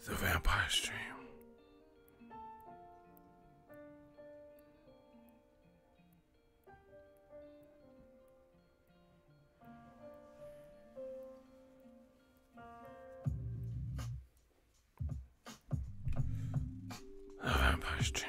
The Vampire Stream. The Vampire Stream.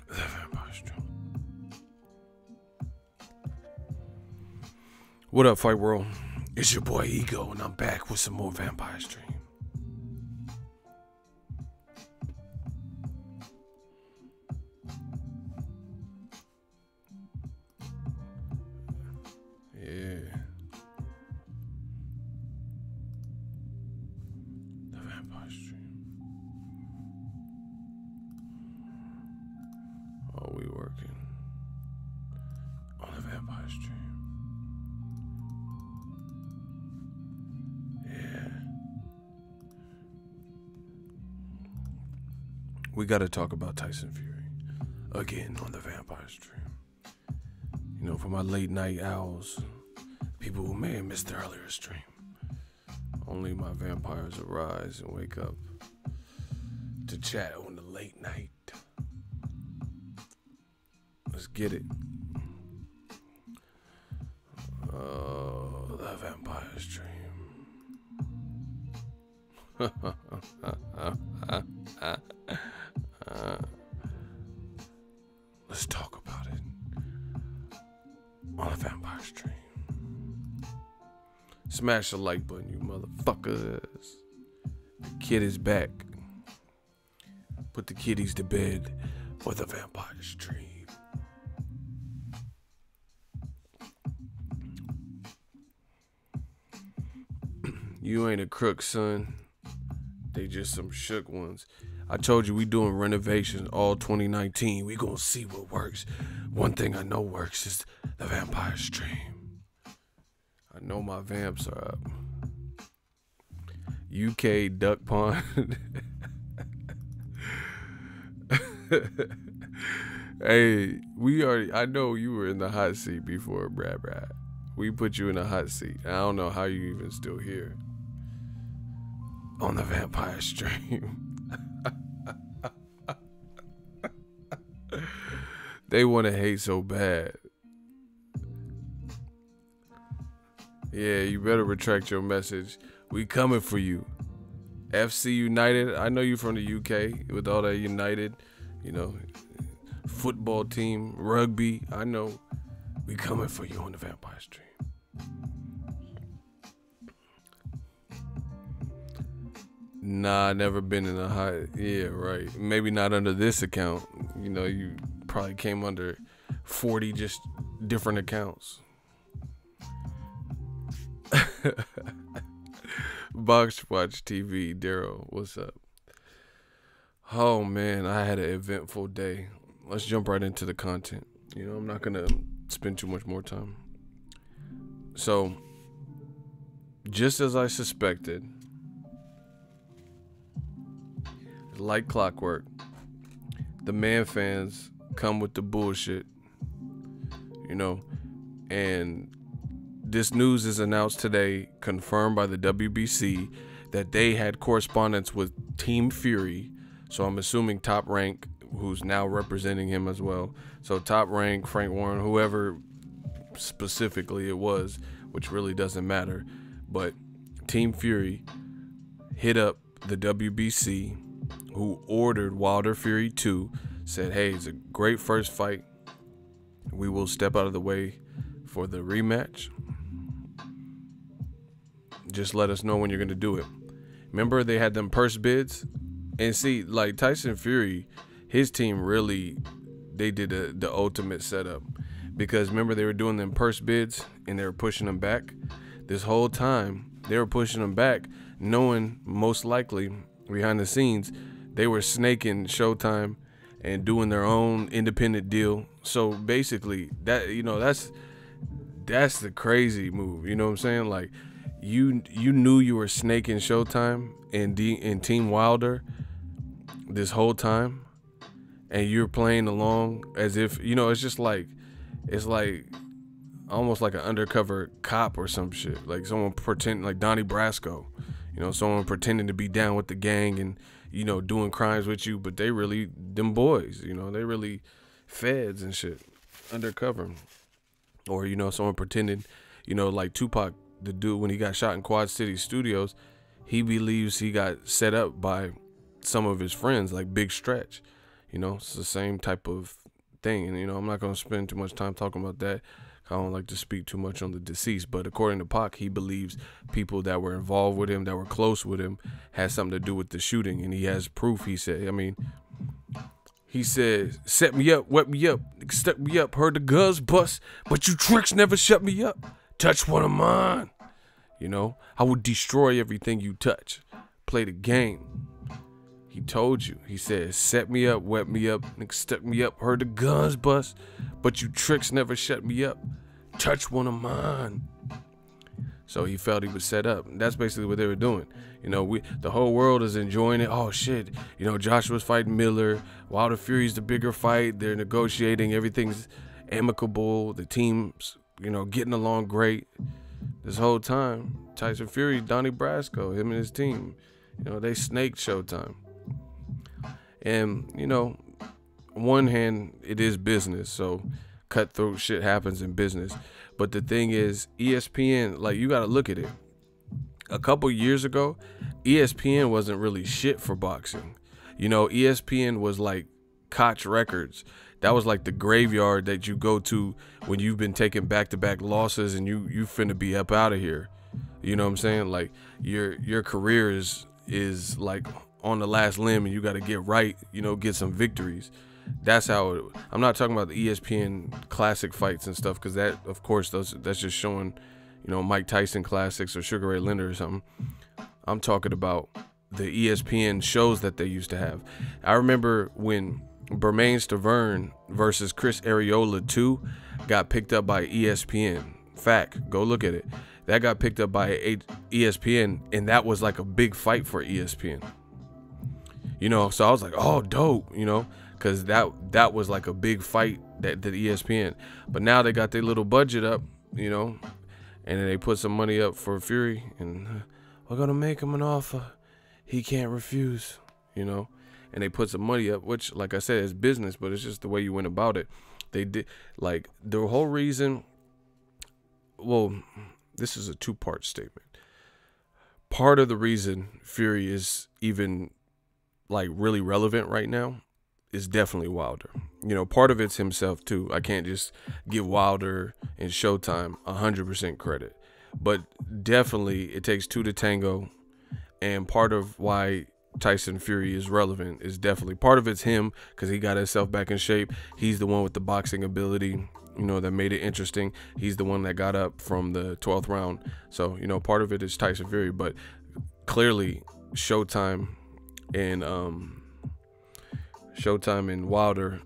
The Vampire Stream. What up, Fight World? It's your boy Ego, and I'm back with some more Vampire Stream. Yeah. The Vampire Stream. Oh, we working on the Vampire Stream. We got to talk about Tyson Fury again on the Vampire Stream. You know, for my late night owls, people who may have missed the earlier stream, only my vampires arise and wake up to chat on the late night. Let's get it. Oh, the Vampire Stream. Let's talk about it on the Vampire Stream. Smash the like button, you motherfuckers. The kid is back. Put the kiddies to bed for the Vampire Stream. You ain't a crook, son. They just some shook ones. I told you we doing renovations all 2019. We gonna see what works. One thing I know works is the Vampire Stream. I know my vamps are up. UK Duck Pond. Hey, I know you were in the hot seat before, Brad. We put you in the hot seat. I don't know how you even still here on the Vampire Stream. They want to hate so bad. Yeah, you better retract your message. We coming for you. FC United. I know you from the UK with all that United, you know, football team, rugby. I know we coming for you on the Vampire Stream. Nah, never been in a hot. Yeah, right. Maybe not under this account. You know, you probably came under 40 just different accounts. Box Watch TV, Daryl, what's up? Oh man, I had an eventful day. Let's jump right into the content. You know, I'm not gonna spend too much more time. So, just as I suspected, like clockwork, the man fans come with the bullshit, you know, and this news is announced today, confirmed by the WBC, that they had correspondence with Team Fury. So I'm assuming Top Rank, who's now representing him as well. So Top Rank, Frank Warren, whoever specifically it was, which really doesn't matter. But Team Fury hit up the WBC, who ordered Wilder Fury 2, said, hey, it's a great first fight. We will step out of the way for the rematch. Just let us know when you're going to do it. Remember, they had them purse bids? And see, like Tyson Fury, his team really, they did the ultimate setup. Because remember, they were doing them purse bids and they were pushing them back. This whole time, they were pushing them back, knowing most likely behind the scenes, they were snaking Showtime and doing their own independent deal. So basically, that, you know, That's the crazy move. You know what I'm saying? Like, you knew you were snaking Showtime and Team Wilder this whole time, and you're playing along as if, you know, it's like almost like an undercover cop or some shit. Like someone pretending, like Donnie Brasco, you know, someone pretending to be down with the gang and, you know, doing crimes with you, but they really them boys, you know, they really feds and shit, undercover. Or, you know, someone pretending, you know, like Tupac, the dude, when he got shot in Quad City Studios, he believes he got set up by some of his friends, like Big Stretch. You know, it's the same type of thing. And, you know, I'm not going to spend too much time talking about that. I don't like to speak too much on the deceased, but according to Pac, he believes people that were involved with him, that were close with him, had something to do with the shooting, and he has proof. He said, set me up, wet me up, stuck me up, heard the guns bust, but you tricks never shut me up. Touch one of mine. You know, I would destroy everything you touch. Play the game. He told you. He said, set me up, wet me up, stuck me up, heard the guns bust, but you tricks never shut me up. Touch one of mine. So he felt he was set up. And that's basically what they were doing. You know, the whole world is enjoying it. Oh shit. You know, Joshua's fighting Miller. Wilder Fury's the bigger fight. They're negotiating. Everything's amicable. The team's, you know, getting along great. This whole time, Tyson Fury, Donnie Brasco, him and his team, you know, they snaked Showtime. And, you know, on one hand, it is business, so cutthroat shit happens in business. But the thing is, ESPN, like, you got to look at it. A couple years ago, ESPN wasn't really shit for boxing. You know, ESPN was like Koch Records. That was like the graveyard that you go to when you've been taking back-to-back losses and you finna be up out of here. You know what I'm saying? Like, your career is like on the last limb and you got to get right, you know, get some victories. That's how I'm not talking about the ESPN classic fights and stuff, because that, of course, that's just showing, you know, Mike Tyson classics or Sugar Ray Leonard or something. I'm talking about the ESPN shows that they used to have. I remember when Bermain Stavern versus Chris Areola 2 got picked up by ESPN. Fact, go look at it. That got picked up by ESPN, and that was like a big fight for ESPN. You know, so I was like, oh, dope, you know, because that was like a big fight that ESPN. But now they got their little budget up, you know, and then they put some money up for Fury, and we're going to make him an offer he can't refuse, you know. And they put some money up, which, like I said, is business, but it's just the way you went about it. They did, like, the whole reason, well, this is a two-part statement. Part of the reason Fury is even, like, really relevant right now is definitely Wilder. You know, part of it's himself, too. I can't just give Wilder and Showtime 100% credit. But definitely it takes two to tango, and part of why Tyson Fury is relevant is definitely part of it's him, because he got himself back in shape. He's the one with the boxing ability, you know, that made it interesting. He's the one that got up from the 12th round. So, you know, part of it is Tyson Fury, but clearly Showtime and Wilder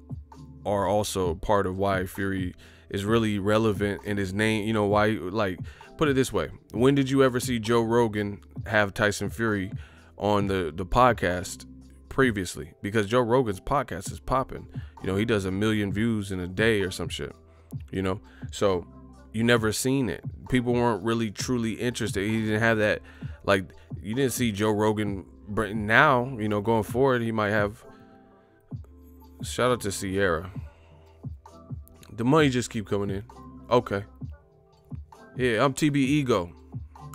are also part of why Fury is really relevant in his name. You know, why, like, put it this way. When did you ever see Joe Rogan have Tyson Fury on the podcast previously? Because Joe Rogan's podcast is popping. You know, he does 1 million views in a day or some shit, you know? So you never seen it. People weren't really truly interested. He didn't have that, like, you didn't see Joe Rogan. Now, you know, going forward, he might have. Shout out to Sierra. The money just keep coming in. Okay. Yeah, I'm TB Ego.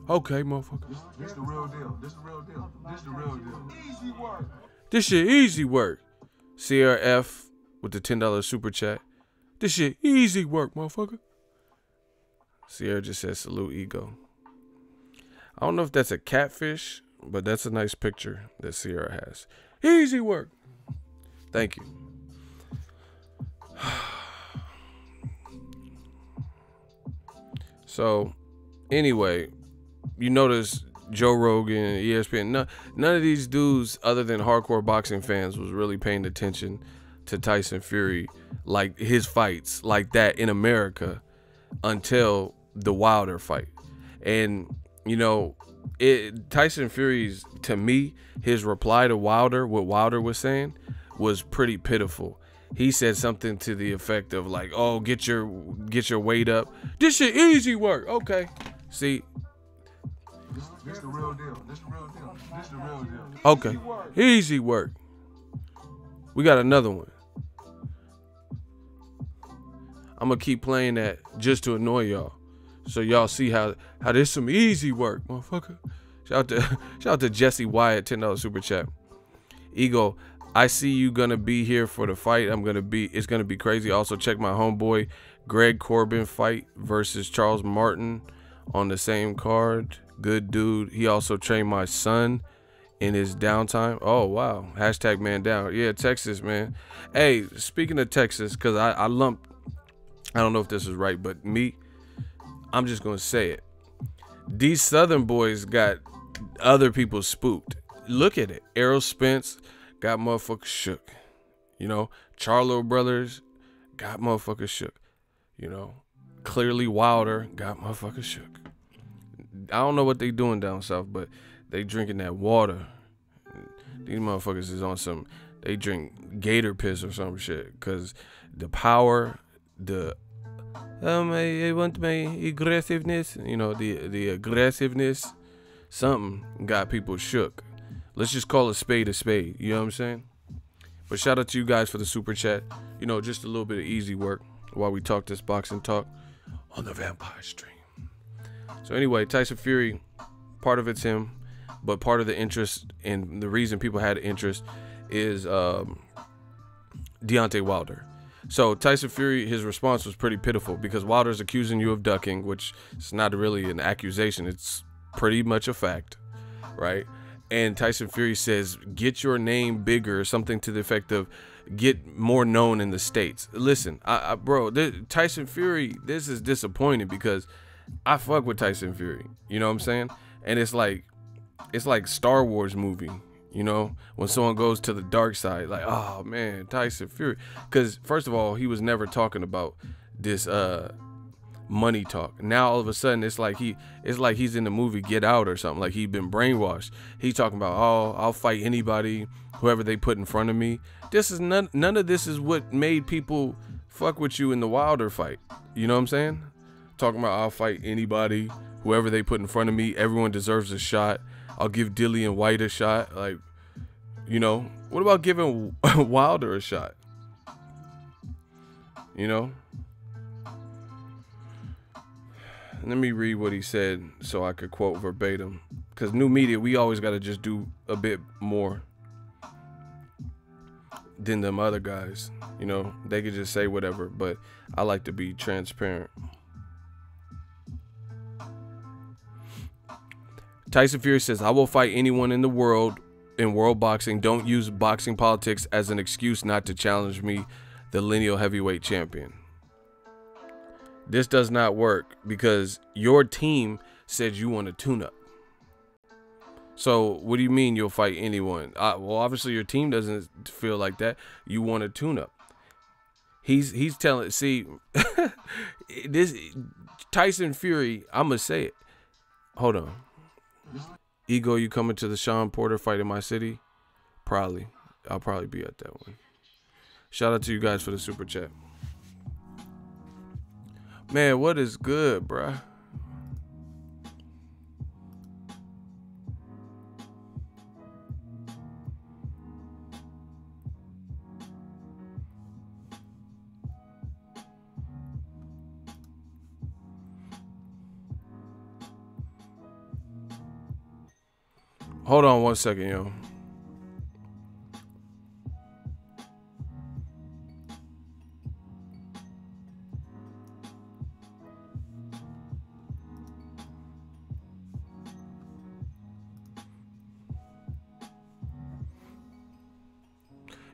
Okay, motherfucker. This the real deal. This the real deal. This the real deal. Easy work. This shit easy work. Sierra F with the $10 super chat. This shit easy work, motherfucker. Sierra just said salute Ego. I don't know if that's a catfish, but that's a nice picture that Sierra has. Easy work. Thank you. So, anyway, you notice Joe Rogan, ESPN, none of these dudes other than hardcore boxing fans was really paying attention to Tyson Fury, like his fights like that in America, until the Wilder fight. And, you know, Tyson Fury's, to me, his reply to Wilder, what Wilder was saying, was pretty pitiful. He said something to the effect of like, "Oh, get your weight up. This shit easy work." Okay, see. This the real deal. This the real deal. This the real deal. Okay, easy work. We got another one. I'm gonna keep playing that just to annoy y'all, so y'all see how there's some easy work, motherfucker. Shout out to Jesse Wyatt, $10 super chat. Ego, I see you gonna be here for the fight. It's gonna be crazy. Also check my homeboy Greg Corbin fight versus Charles Martin on the same card. Good dude. He also trained my son in his downtime. Oh wow. Hashtag man down. Yeah, Texas, man. Hey, speaking of Texas, because I lumped, I don't know if this is right, but I'm just gonna say it. These Southern boys got other people spooked. Look at it. Errol Spence got motherfuckers shook. You know, Charlo brothers got motherfuckers shook. You know, clearly Wilder got motherfuckers shook. I don't know what they doing down south, but they drinking that water. These motherfuckers is on some, they drink gator piss or some shit. Cause the power, I want my aggressiveness, you know, the aggressiveness, something got people shook. Let's just call a spade, you know what I'm saying? But shout out to you guys for the super chat. You know, just a little bit of easy work while we talk this boxing talk on the Vampire Stream. So anyway, Tyson Fury, part of it's him, but part of the interest and the reason people had interest is Deontay Wilder. So Tyson Fury, his response was pretty pitiful because Wilder's accusing you of ducking, which is not really an accusation. It's pretty much a fact, right? And Tyson Fury says, get your name bigger, something to the effect of get more known in the States. Listen, bro, Tyson Fury, this is disappointing because I fuck with Tyson Fury. You know what I'm saying? And it's like Star Wars movie. You know, when someone goes to the dark side, like, oh man, Tyson Fury. Because first of all, he was never talking about this money talk. Now all of a sudden, it's like he's in the movie Get Out or something. Like he's been brainwashed. He's talking about, oh, I'll fight anybody, whoever they put in front of me. This is none of this is what made people fuck with you in the Wilder fight. You know what I'm saying? Talking about I'll fight anybody, whoever they put in front of me. Everyone deserves a shot. I'll give Dillian White a shot. Like, you know, what about giving Wilder a shot? You know? Let me read what he said so I could quote verbatim. Because new media, we always got to just do a bit more than them other guys. You know, they could just say whatever, but I like to be transparent. Tyson Fury says, I will fight anyone in the world in world boxing. Don't use boxing politics as an excuse not to challenge me, the lineal heavyweight champion. This does not work because your team said you want a tune-up. So what do you mean you'll fight anyone? Well, obviously your team doesn't feel like that. You want a tune-up. He's telling, see, this Tyson Fury, I'm going to say it. Hold on. Ego, you coming to the Sean Porter fight in my city? Probably. I'll probably be at that one. Shout out to you guys for the super chat. Man, what is good, bruh? Hold on 1 second, yo.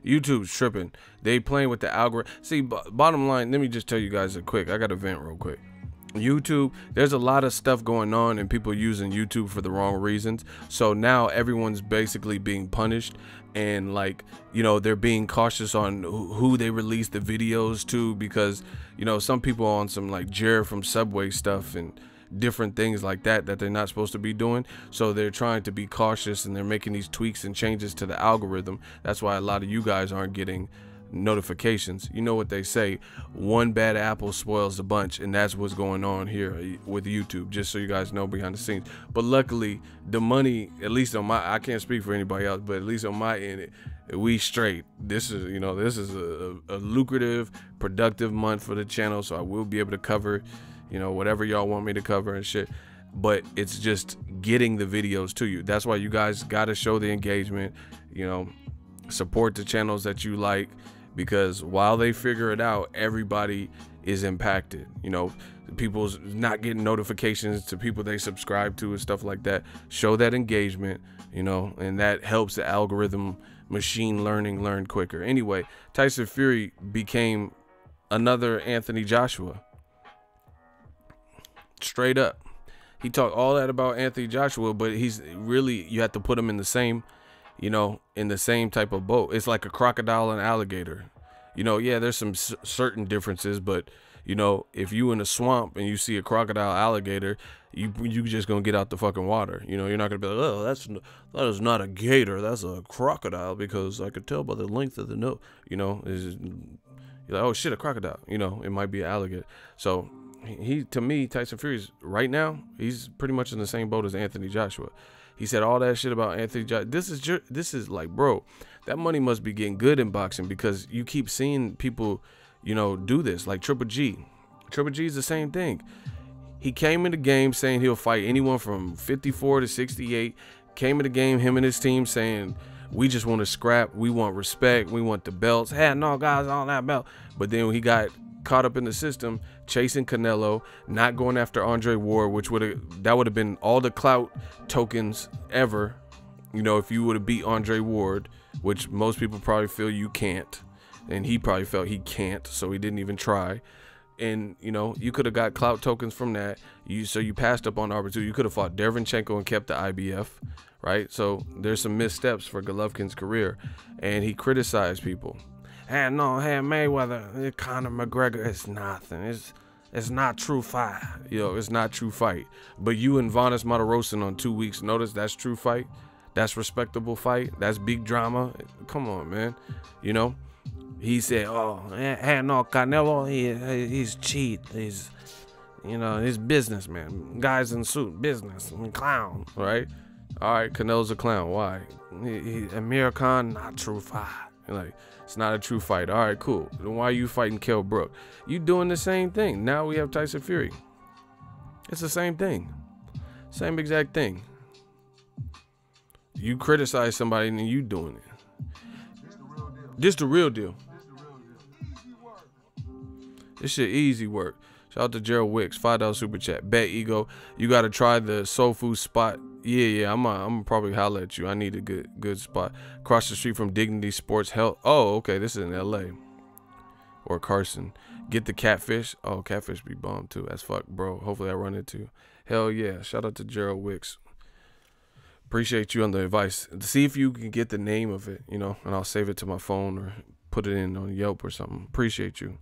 YouTube's tripping. They playing with the algorithm. See, bottom line, let me just tell you guys a quick. I got to vent real quick. YouTube, there's a lot of stuff going on and people using YouTube for the wrong reasons. So now everyone's basically being punished, and like, you know, they're being cautious on who they release the videos to, because, you know, some people on some like Jared from Subway stuff and different things like that they're not supposed to be doing. So they're trying to be cautious, and they're making these tweaks and changes to the algorithm. That's why a lot of you guys aren't getting notifications. You know what they say, one bad apple spoils the bunch, and that's what's going on here with YouTube, just so you guys know behind the scenes. But luckily the money, at least on my, I can't speak for anybody else, but at least on my end, we straight. This is, you know, this is a lucrative, productive month for the channel, so I will be able to cover, you know, whatever y'all want me to cover and shit. But it's just getting the videos to you. That's why you guys got to show the engagement, you know, support the channels that you like, because while they figure it out, everybody is impacted. You know, people's not getting notifications to people they subscribe to and stuff like that. Show that engagement, you know, and that helps the algorithm machine learning learn quicker. Anyway, Tyson Fury became another Anthony Joshua. Straight up. He talked all that about Anthony Joshua, but he's really, you have to put him in the same, you know, in the same type of boat. It's like a crocodile and alligator. You know, yeah, there's some certain differences, but, you know, if you in a swamp and you see a crocodile alligator, you just gonna get out the fucking water. You know, you're not gonna be like, oh, that is not a gator, that's a crocodile, because I could tell by the length of the nose. You know, you're like, oh shit, a crocodile. You know, it might be an alligator. So he, to me, Tyson Fury's right now, he's pretty much in the same boat as Anthony Joshua. He said all that shit about Anthony Joshua. This is like, bro, that money must be getting good in boxing, because you keep seeing people, you know, do this. Like Triple G. Triple G is the same thing. He came in the game saying he'll fight anyone from 54 to 68. Came in the game, him and his team, saying, we just want to scrap. We want respect. We want the belts. Had no guys on that belt. But then when he got caught up in the system, chasing Canelo, not going after Andre Ward, which would have been all the clout tokens ever, you know, if you would have beat Andre Ward, which most people probably feel you can't, and he probably felt he can't, so he didn't even try. And, you know, you could have got clout tokens from that. So you passed up on opportunity. You could have fought Derevchenko and kept the IBF, right? So there's some missteps for Golovkin's career, and he criticized people. Hey, no, hey, Mayweather, Conor McGregor, it's nothing. It's not true fight. You know, it's not true fight. But you and Vanes Martirosyan on 2 weeks' notice, that's true fight. That's respectable fight. That's big drama. Come on, man. You know, he said, oh, hey, no, Canelo, he's cheat. He's, you know, he's businessman. Guys in suit, business, clown, right? All right, Canelo's a clown. Why? Amir Khan, not true fight. Like, it's not a true fight. All right, cool. Then why are you fighting Kell Brook? You doing the same thing. Now we have Tyson Fury. It's the same thing. Same exact thing. You criticize somebody and then you doing it. This the real deal. This shit easy work. Shout out to Gerald Wicks, $5 super chat. Bet Ego, you gotta try the soul food spot. Yeah, I'm probably holler at you. I need a good spot. Across the street from Dignity Sports Health. Oh, okay, this is in LA. Or Carson. Get the catfish. Oh, catfish be bomb too. That's fuck, bro. Hopefully I run into you. Hell yeah. Shout out to Gerald Wicks. Appreciate you on the advice. See if you can get the name of it, you know, and I'll save it to my phone or put it in on Yelp or something. Appreciate you.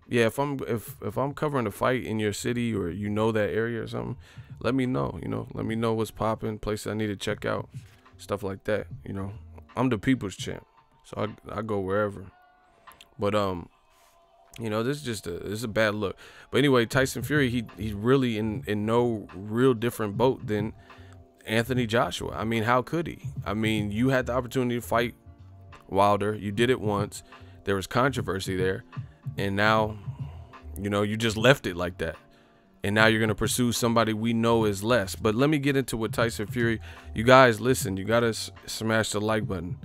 Yeah, if I'm covering a fight in your city, or you know that area or something, let me know. You know, let me know what's popping, places I need to check out, stuff like that. You know, I'm the people's champ, so I go wherever. But you know, this is a bad look. But anyway, Tyson Fury, he's really in no real different boat than Anthony Joshua. I mean, how could he? I mean, you had the opportunity to fight Wilder. You did it once. There was controversy there. And now, you know, you just left it like that. And now you're going to pursue somebody we know is less. But let me get into what Tyson Fury. You guys, listen, you got to smash the like button.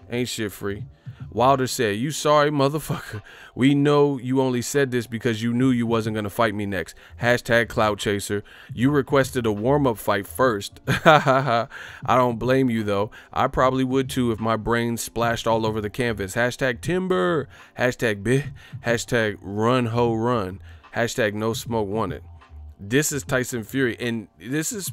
Ain't shit free. Wilder said, you sorry, motherfucker. We know you only said this because you knew you wasn't going to fight me next. Hashtag clout chaser. You requested a warm-up fight first. I don't blame you, though. I probably would, too, if my brain splashed all over the canvas. Hashtag timber. Hashtag bit. Hashtag run, ho, run. Hashtag no smoke wanted. This is Tyson Fury, and this is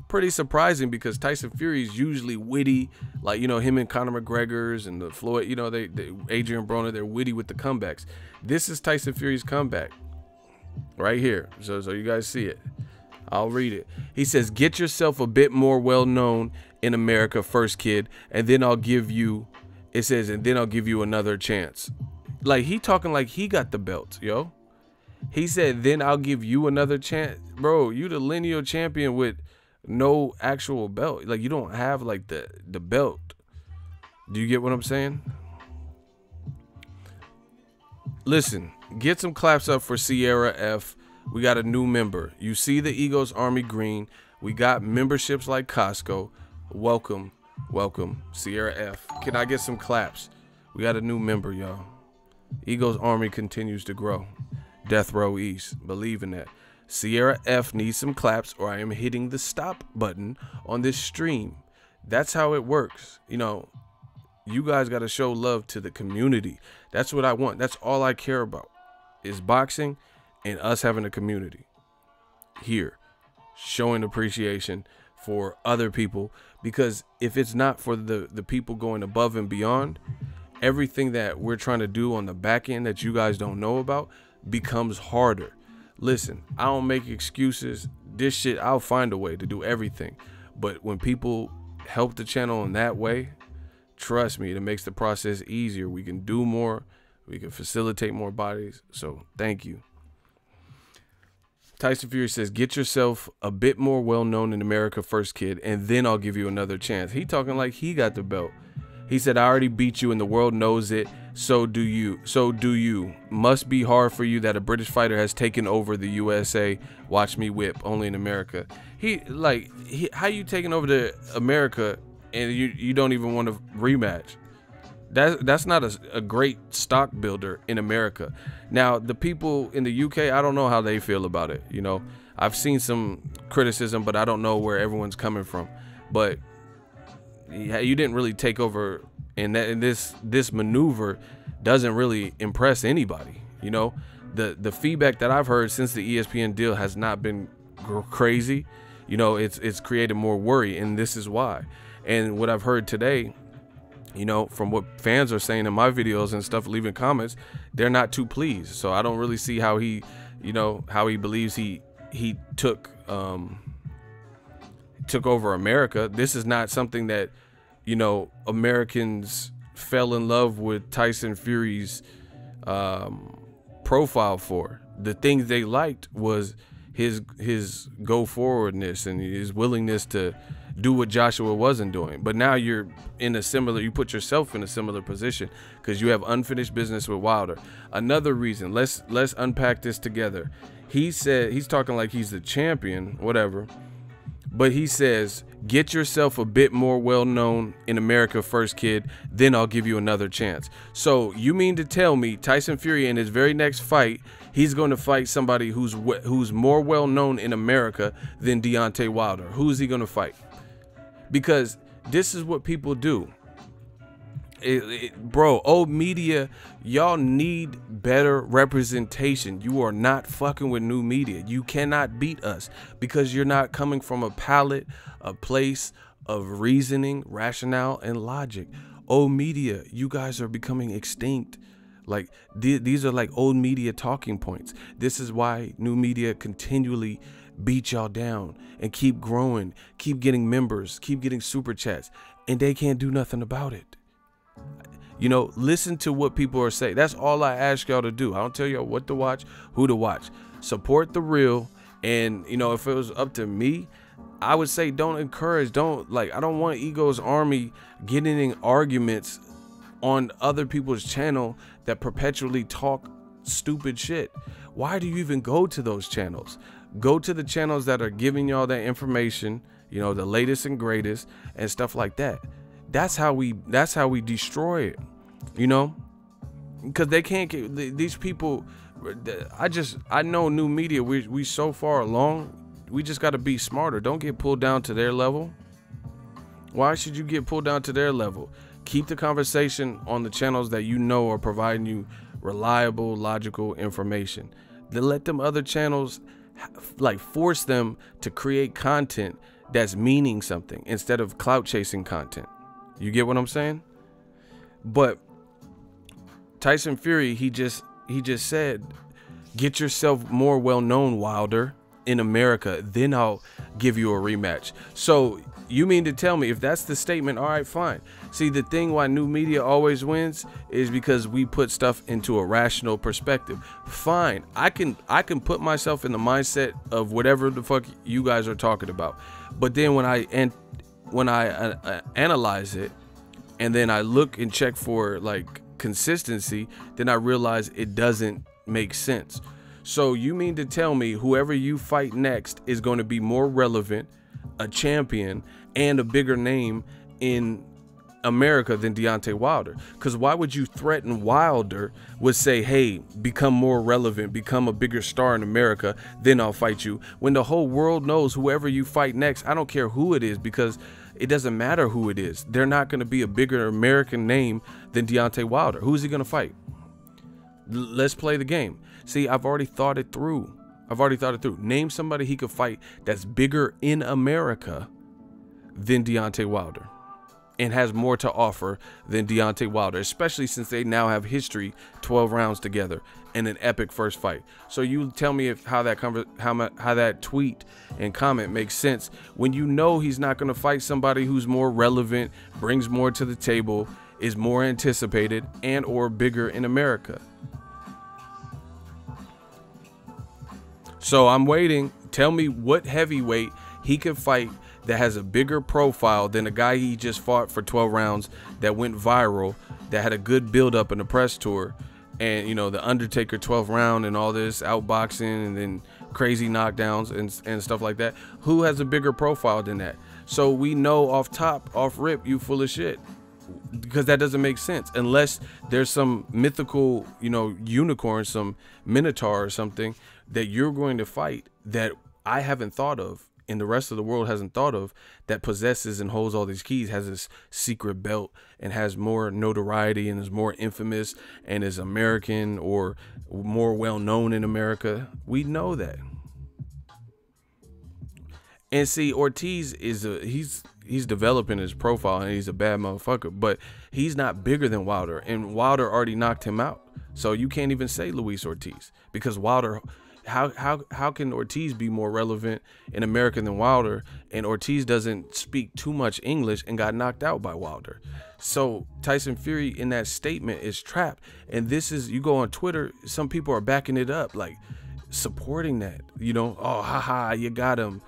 pretty surprising because Tyson Fury is usually witty, like, you know, him and Conor McGregor's and the Floyd, you know, they Adrian Broner, they're witty with the comebacks. This is Tyson Fury's comeback right here, so you guys see it. I'll read it. He says, get yourself a bit more well known in America first, kid, and then I'll give you, it says, and then I'll give you another chance. Like, he talking like he got the belt, yo. He said, then I'll give you another chance. Bro, you the lineal champion with no actual belt. Like, you don't have like the belt. Do you get what I'm saying? Listen, get some claps up for Sierra F. We got a new member. You see the Eagles Army green. We got memberships like Costco. Welcome, welcome, Sierra F. Can I get some claps? We got a new member, y'all. Eagles Army continues to grow. Death Row East. Believe in that. Sierra F needs some claps, or I am hitting the stop button on this stream. That's how it works. You know, you guys got to show love to the community. That's what I want. That's all I care about is boxing and us having a community here, showing appreciation for other people. Because if it's not for the people going above and beyond, everything that we're trying to do on the back end that you guys don't know about becomes harder. Listen, I don't make excuses. This shit, I'll find a way to do everything. But when people help the channel in that way, trust me, it makes the process easier. We can do more. We can facilitate more bodies. So thank you. Tyson Fury says, get yourself a bit more well-known in America first, kid, and then I'll give you another chance. He talking like he got the belt. He said, I already beat you and the world knows it. So do you. So do you. Must be hard for you that a British fighter has taken over the USA. Watch me whip. Only in America. How you taking over the America and you don't even want to rematch? That's not a great stock builder in America. Now, the people in the UK, I don't know how they feel about it. You know, I've seen some criticism, but I don't know where everyone's coming from. But you didn't really take over, and this maneuver doesn't really impress anybody. You know, the feedback that I've heard since the ESPN deal has not been crazy. You know, it's created more worry, and this is why. And what I've heard today, you know, from what fans are saying in my videos and stuff, leaving comments, they're not too pleased. So I don't really see how he, you know, how he believes he took over America. This is not something that, you know, Americans fell in love with Tyson Fury's profile for. The things they liked was his go forwardness and his willingness to do what Joshua wasn't doing. But now you're in a similar, you put yourself in a similar position because you have unfinished business with Wilder. Another reason, let's unpack this together. He said, he's talking like he's the champion, whatever. But he says, get yourself a bit more well-known in America first, kid, then I'll give you another chance. So you mean to tell me Tyson Fury in his very next fight, he's going to fight somebody who's more well-known in America than Deontay Wilder? Who is he going to fight? Because this is what people do. Bro, old media, y'all need better representation. You are not fucking with new media. You cannot beat us because you're not coming from a palette, a place of reasoning, rationale, and logic. Old media, you guys are becoming extinct. Like, these are like old media talking points. This is why new media continually beat y'all down and keep growing, keep getting members, keep getting super chats, and they can't do nothing about it. You know, listen to what people are saying. That's all I ask y'all to do. I don't tell y'all what to watch, who to watch. Support the real. And, you know, if it was up to me, I would say don't encourage, I don't want Eagles Army getting in arguments on other people's channel that perpetually talk stupid shit. Why do you even go to those channels? Go to the channels that are giving y'all that information, you know, the latest and greatest and stuff like that. That's how we destroy it, you know, because they can't get these people. I know new media. We so far along. We just got to be smarter. Don't get pulled down to their level. Why should you get pulled down to their level? Keep the conversation on the channels that you know are providing you reliable, logical information. Then let them other channels like force them to create content that's meaning something instead of clout chasing content. You get what I'm saying? But Tyson Fury, he just said, get yourself more well-known, Wilder, in America, then I'll give you a rematch. So you mean to tell me if that's the statement, all right, fine. See, the thing why new media always wins is because we put stuff into a rational perspective. Fine, I can put myself in the mindset of whatever the fuck you guys are talking about. But then when I analyze it, and then I look and check for like consistency, then I realize it doesn't make sense. So you mean to tell me whoever you fight next is going to be more relevant, a champion, and a bigger name in America than Deontay Wilder? Because why would you threaten Wilder with say, hey, become more relevant, become a bigger star in America, then I'll fight you, when the whole world knows whoever you fight next, I don't care who it is, because it doesn't matter who it is, they're not going to be a bigger American name than Deontay Wilder. Who's he going to fight? Let's play the game. See, I've already thought it through. Name somebody he could fight that's bigger in America than Deontay Wilder and has more to offer than Deontay Wilder, especially since they now have history, 12 rounds together and an epic first fight. So you tell me if how that tweet and comment makes sense when you know he's not going to fight somebody who's more relevant, brings more to the table, is more anticipated, and or bigger in America. So I'm waiting. Tell me what heavyweight he could fight that has a bigger profile than a guy he just fought for 12 rounds that went viral, that had a good build up in the press tour, and you know, the Undertaker 12 round and all this outboxing and then crazy knockdowns and stuff like that. Who has a bigger profile than that? So we know off rip, you full of shit, because that doesn't make sense unless there's some mythical, you know, unicorn, some minotaur or something that you're going to fight that I haven't thought of and the rest of the world hasn't thought of, that possesses and holds all these keys, has this secret belt and has more notoriety and is more infamous and is American or more well known in America. We know that. And see, Ortiz is he's developing his profile and he's a bad motherfucker, but he's not bigger than Wilder, and Wilder already knocked him out. So you can't even say Luis Ortiz, because Wilder, how can Ortiz be more relevant in America than Wilder? And Ortiz doesn't speak too much English and got knocked out by Wilder. So Tyson Fury in that statement is trapped. And this is, you go on Twitter, some people are backing it up, like supporting that, you know, oh, haha, you got him.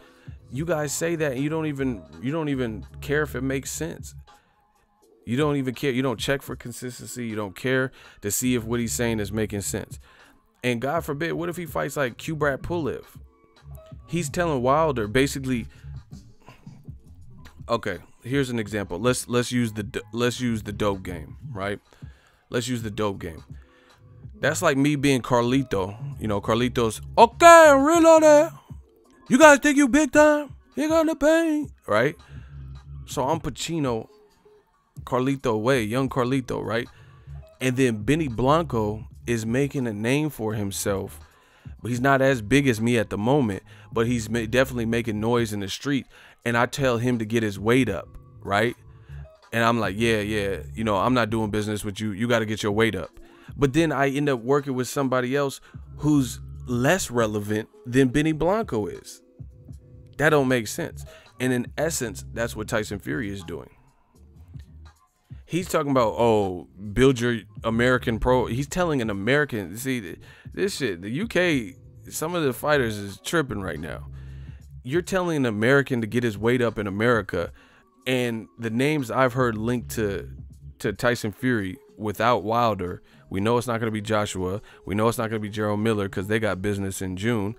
You guys say that and you don't even care if it makes sense. You don't even care. You don't check for consistency. You don't care to see if what he's saying is making sense. And God forbid, what if he fights like Kubrat Pulev? He's telling Wilder basically, okay, here's an example. Let's use the dope game, right? Let's use the dope game. That's like me being Carlito. You know, Carlito's, okay, real on that. You guys think you big time? You got the pain, right? So I'm Pacino, Carlito way, young Carlito, right? And then Benny Blanco is making a name for himself. But he's not as big as me at the moment, but he's definitely making noise in the street. And I tell him to get his weight up, right? And I'm like, yeah, you know, I'm not doing business with you. You got to get your weight up. But then I end up working with somebody else who's less relevant than Benny Blanco is. That don't make sense. And in essence, that's what Tyson Fury is doing. He's talking about, oh, build your American pro. He's telling an American, see, this shit, the UK, some of the fighters is tripping right now. You're telling an American to get his weight up in America, and the names I've heard linked to Tyson Fury without Wilder, we know it's not going to be Joshua. We know it's not going to be Gerald Miller because they got business in June.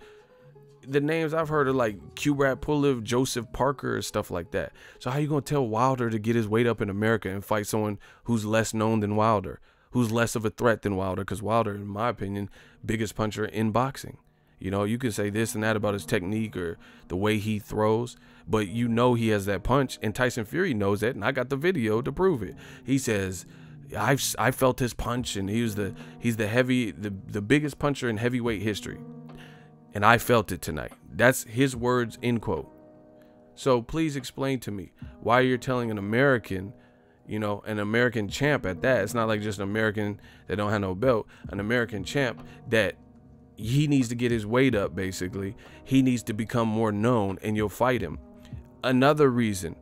The names I've heard are like Kubrat Pulev, Joseph Parker, stuff like that. So how you going to tell Wilder to get his weight up in America and fight someone who's less known than Wilder, who's less of a threat than Wilder? Because Wilder, in my opinion, biggest puncher in boxing. You know, you can say this and that about his technique or the way he throws, but you know he has that punch, and Tyson Fury knows that, and I got the video to prove it. He says I felt his punch, and he's the biggest puncher in heavyweight history, and I felt it tonight. That's his words, end quote. So please explain to me why you're telling an American, an American champ at that. It's not like just an American that don't have no belt, an American champ, that he needs to get his weight up. Basically, he needs to become more known, and you'll fight him. Another reason,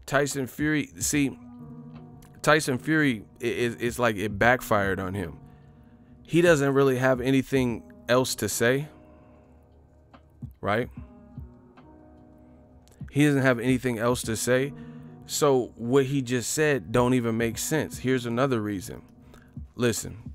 Tyson Fury. See, Tyson Fury, it's like it backfired on him. He doesn't really have anything else to say, right? He doesn't have anything else to say. So what he just said don't even make sense. Here's another reason. Listen,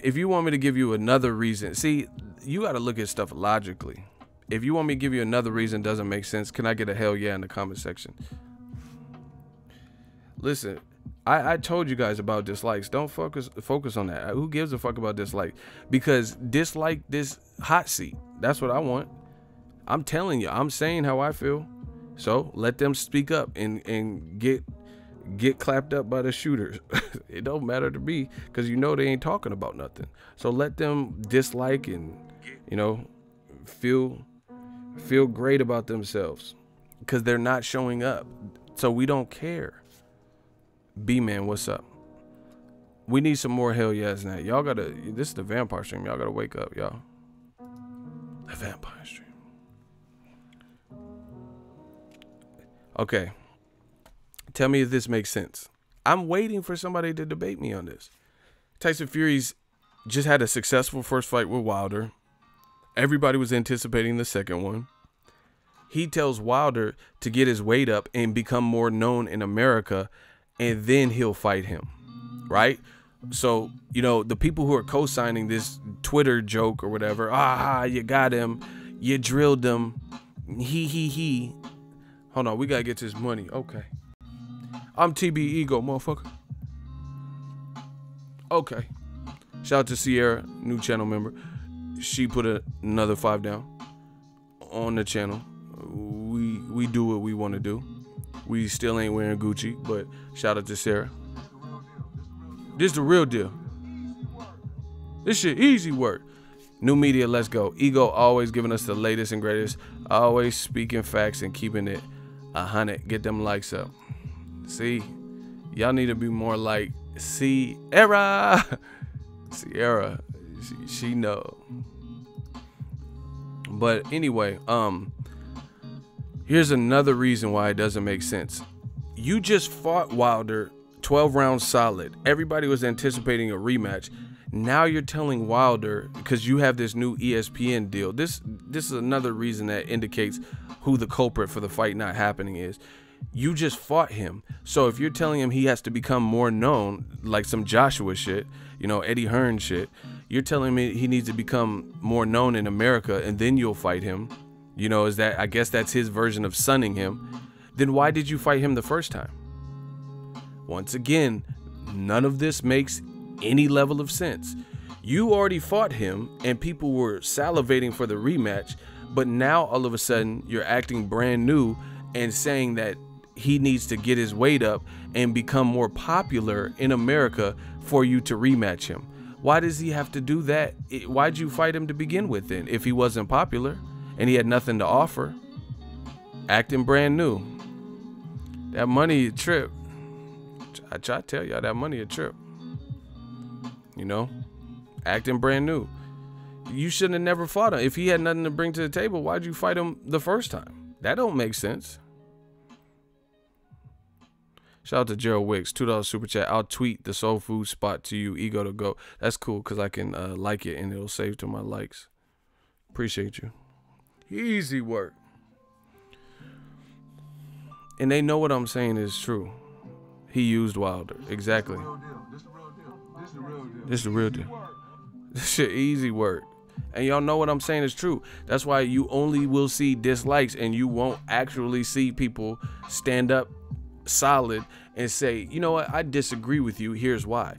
if you want me to give you another reason, see, you got to look at stuff logically. If you want me to give you another reason doesn't make sense, can I get a hell yeah in the comment section? Listen, I told you guys about dislikes. Don't focus on that. Who gives a fuck about dislike? Because dislike this hot seat. That's what I want. I'm telling you, I'm saying how I feel. So let them speak up and get clapped up by the shooters. It don't matter to me, because they ain't talking about nothing. So let them dislike and feel great about themselves, because they're not showing up. So we don't care. B-Man, what's up? We need some more hell yes now. Y'all gotta, this is the vampire stream. Y'all gotta wake up, y'all. The vampire stream. Okay. Tell me if this makes sense. I'm waiting for somebody to debate me on this. Tyson Fury's just had a successful first fight with Wilder. Everybody was anticipating the second one. He tells Wilder to get his weight up and become more known in America, and then he'll fight him, right? So, the people who are co-signing this Twitter joke or whatever, you got him, you drilled him, he. Hold on, we gotta get this money. Okay. I'm TB Ego, motherfucker. Okay. Shout out to Sierra, new channel member. She put another 5 down on the channel. We do what we want to do. We still ain't wearing Gucci, but shout out to Sarah. This the real deal. This shit easy work. New media, let's go. Ego always giving us the latest and greatest. Always speaking facts and keeping it 100. Get them likes up. See, y'all need to be more like Sierra. Sierra, she know. But anyway, here's another reason why it doesn't make sense. You just fought Wilder 12 rounds solid. Everybody was anticipating a rematch. Now you're telling Wilder, because you have this new ESPN deal. This is another reason that indicates who the culprit for the fight not happening is. You just fought him. So if you're telling him he has to become more known, like some Joshua shit, Eddie Hearn shit, you're telling me he needs to become more known in America and then you'll fight him. I guess that's his version of sunning him. Then why did you fight him the first time? Once again, none of this makes any level of sense. You already fought him and people were salivating for the rematch, but now all of a sudden you're acting brand new and saying that he needs to get his weight up and become more popular in America for you to rematch him. Why does he have to do that? Why'd you fight him to begin with then if he wasn't popular and he had nothing to offer? Acting brand new. That money a trip. I try to tell y'all, that money a trip. Acting brand new. You shouldn't have never fought him. If he had nothing to bring to the table, why'd you fight him the first time? That don't make sense. Shout out to Gerald Wicks, $2 super chat. I'll tweet the soul food spot to you, Ego to go. That's cool, because I can like it and it'll save to my likes. Appreciate you. Easy work. And they know what I'm saying is true. He used Wilder. Exactly. This is the real deal. This shit easy work. And y'all know what I'm saying is true. That's why you only will see dislikes and you won't actually see people stand up solid and say, you know what, I disagree with you, here's why.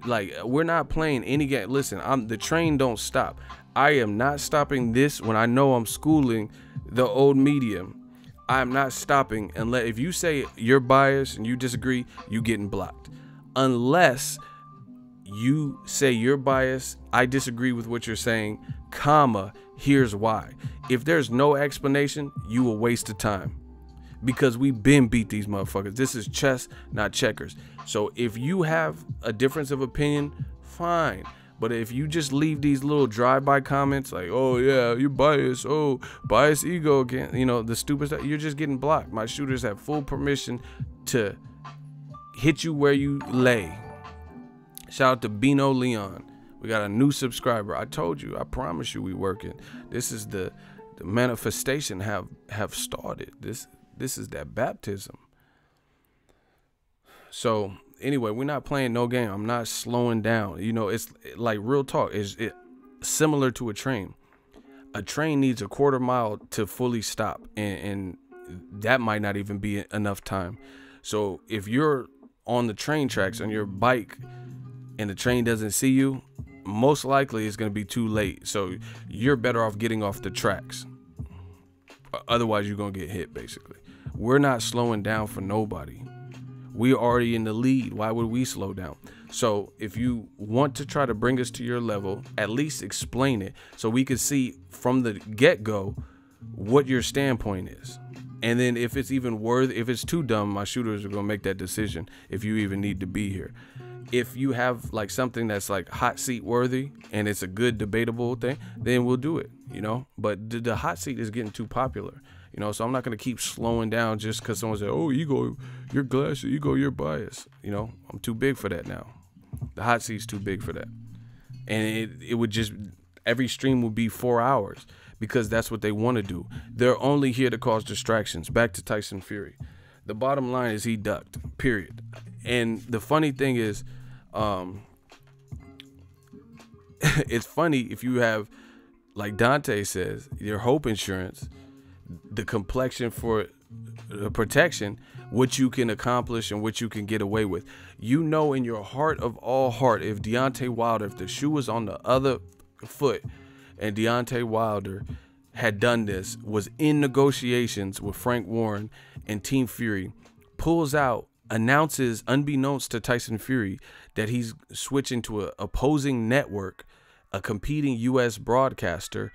Like, we're not playing any game. Listen, the train don't stop. I am not stopping this when I know I'm schooling the old medium. I'm not stopping unless if you say you're biased and you disagree, you getting blocked. unless you say you're biased, I disagree with what you're saying, comma, here's why. If there's no explanation, you will waste the time, because we been beat these motherfuckers. This is chess, not checkers. So if you have a difference of opinion, fine. But if you just leave these little drive-by comments like, oh yeah, you're biased, oh, bias ego again, you know, the stupid stuff, you're just getting blocked. My shooters have full permission to hit you where you lay. Shout out to Bino Leon. We got a new subscriber. I told you, I promise you we working. This is the manifestation have started. This is that baptism. So anyway, we're not playing no game. I'm not slowing down. You know, it's like real talk. It's similar to a train. A train needs a quarter mile to fully stop, and that might not even be enough time. So if you're on the train tracks on your bike and the train doesn't see you, most likely it's going to be too late. So you're better off getting off the tracks. Otherwise, you're going to get hit, basically. We're not slowing down for nobody. We're already in the lead. Why would we slow down? So if you want to try to bring us to your level, at least explain it so we can see from the get-go what your standpoint is. And then if it's even worthy, if it's too dumb, my shooters are going to make that decision if you even need to be here. If you have like something that's like hot seat worthy and it's a good debatable thing, then we'll do it, you know. But the hot seat is getting too popular, you know, so I'm not going to keep slowing down just because someone said, oh, ego, you're glass, ego, you're biased. You know, I'm too big for that now. The hot seat's too big for that. And it would just, every stream would be 4 hours because that's what they want to do. They're only here to cause distractions. Back to Tyson Fury. The bottom line is he ducked, period. And the funny thing is, it's funny if you have, like Dante says, your hope insurance, the complexion for the protection, what you can accomplish and what you can get away with. You know in your heart of all heart, if Deontay Wilder, if the shoe was on the other foot and Deontay Wilder had done this, was in negotiations with Frank Warren and Team Fury, pulls out, announces unbeknownst to Tyson Fury that he's switching to an opposing network, a competing U.S. broadcaster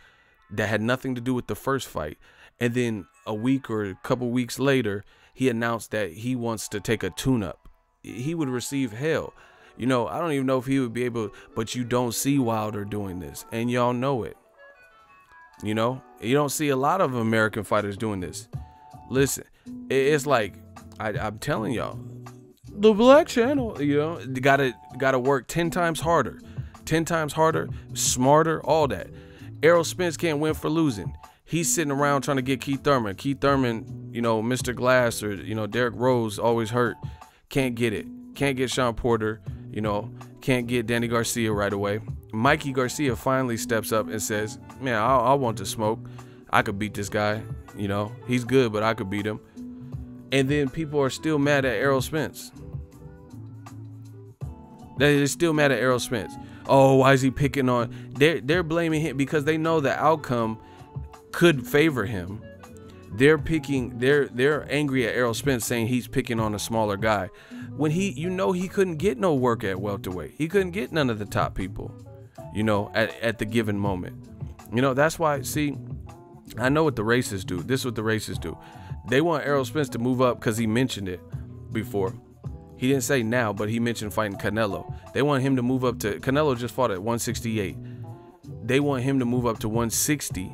that had nothing to do with the first fight. And then a week or a couple weeks later, he announced that he wants to take a tune-up. He would receive hell. You know, I don't even know if he would be able, but you don't see Wilder doing this, and y'all know it. You know, you don't see a lot of American fighters doing this. Listen, it's like, I'm telling y'all, the Black Channel, you know, gotta work 10 times harder, smarter, all that. Errol Spence can't win for losing. He's sitting around trying to get Keith Thurman. Keith Thurman, you know, Mr. Glass or, you know, Derrick Rose always hurt. Can't get it. Can't get Sean Porter, you know, can't get Danny Garcia right away. Mikey Garcia finally steps up and says, man, I want to smoke. I could beat this guy. You know, he's good, but I could beat him. And then people are still mad at Errol Spence. They're still mad at Errol Spence. Oh, why is he picking on? They're blaming him because they know the outcome could favor him. They're angry at Errol Spence saying he's picking on a smaller guy when he couldn't get no work at welterweight. He couldn't get none of the top people, you know, at the given moment. You know, that's why, see, I know what the racists do. This is what the racists do. They want Errol Spence to move up because he mentioned it before. He didn't say now, but he mentioned fighting Canelo. They want him to move up to, Canelo just fought at 168. They want him to move up to 160,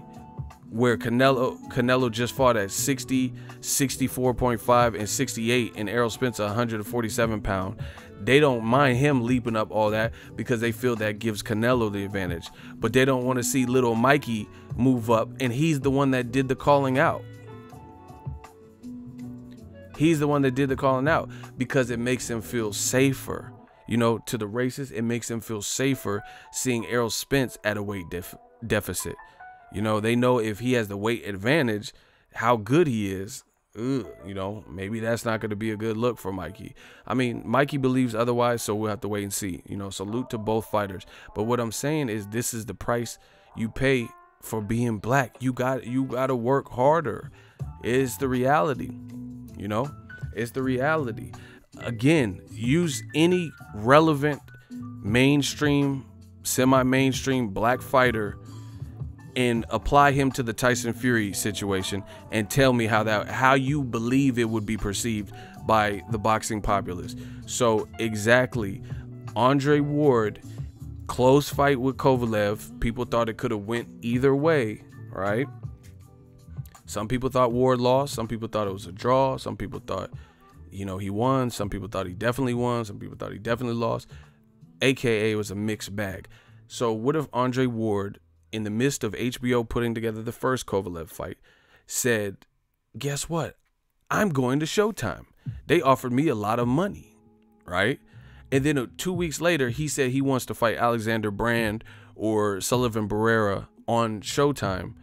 where Canelo just fought at 60, 64.5, and 68, and Errol Spence 147 pound. They don't mind him leaping up all that because they feel that gives Canelo the advantage. But they don't want to see little Mikey move up, and he's the one that did the calling out. He's the one that did the calling out because it makes him feel safer. You know, to the racists, it makes him feel safer seeing Errol Spence at a weight deficit. You know, they know if he has the weight advantage, how good he is. You know, maybe that's not going to be a good look for Mikey. I mean, Mikey believes otherwise, so we'll have to wait and see. You know, salute to both fighters. But what I'm saying is this is the price you pay for being black. You got to work harder. It's the reality. You know, it's the reality. again, use any relevant mainstream, semi-mainstream black fighter and apply him to the Tyson Fury situation and tell me how you believe it would be perceived by the boxing populace. So exactly, Andre Ward, close fight with Kovalev. People thought it could have went either way, right? Some people thought Ward lost. Some people thought it was a draw. Some people thought, he won. Some people thought he definitely won. Some people thought he definitely lost. AKA it was a mixed bag. So what if Andre Ward, in the midst of HBO putting together the first Kovalev fight, said, guess what? I'm going to Showtime. They offered me a lot of money, right? And then 2 weeks later, he said he wants to fight Alexander Brand or Sullivan Barrera on Showtime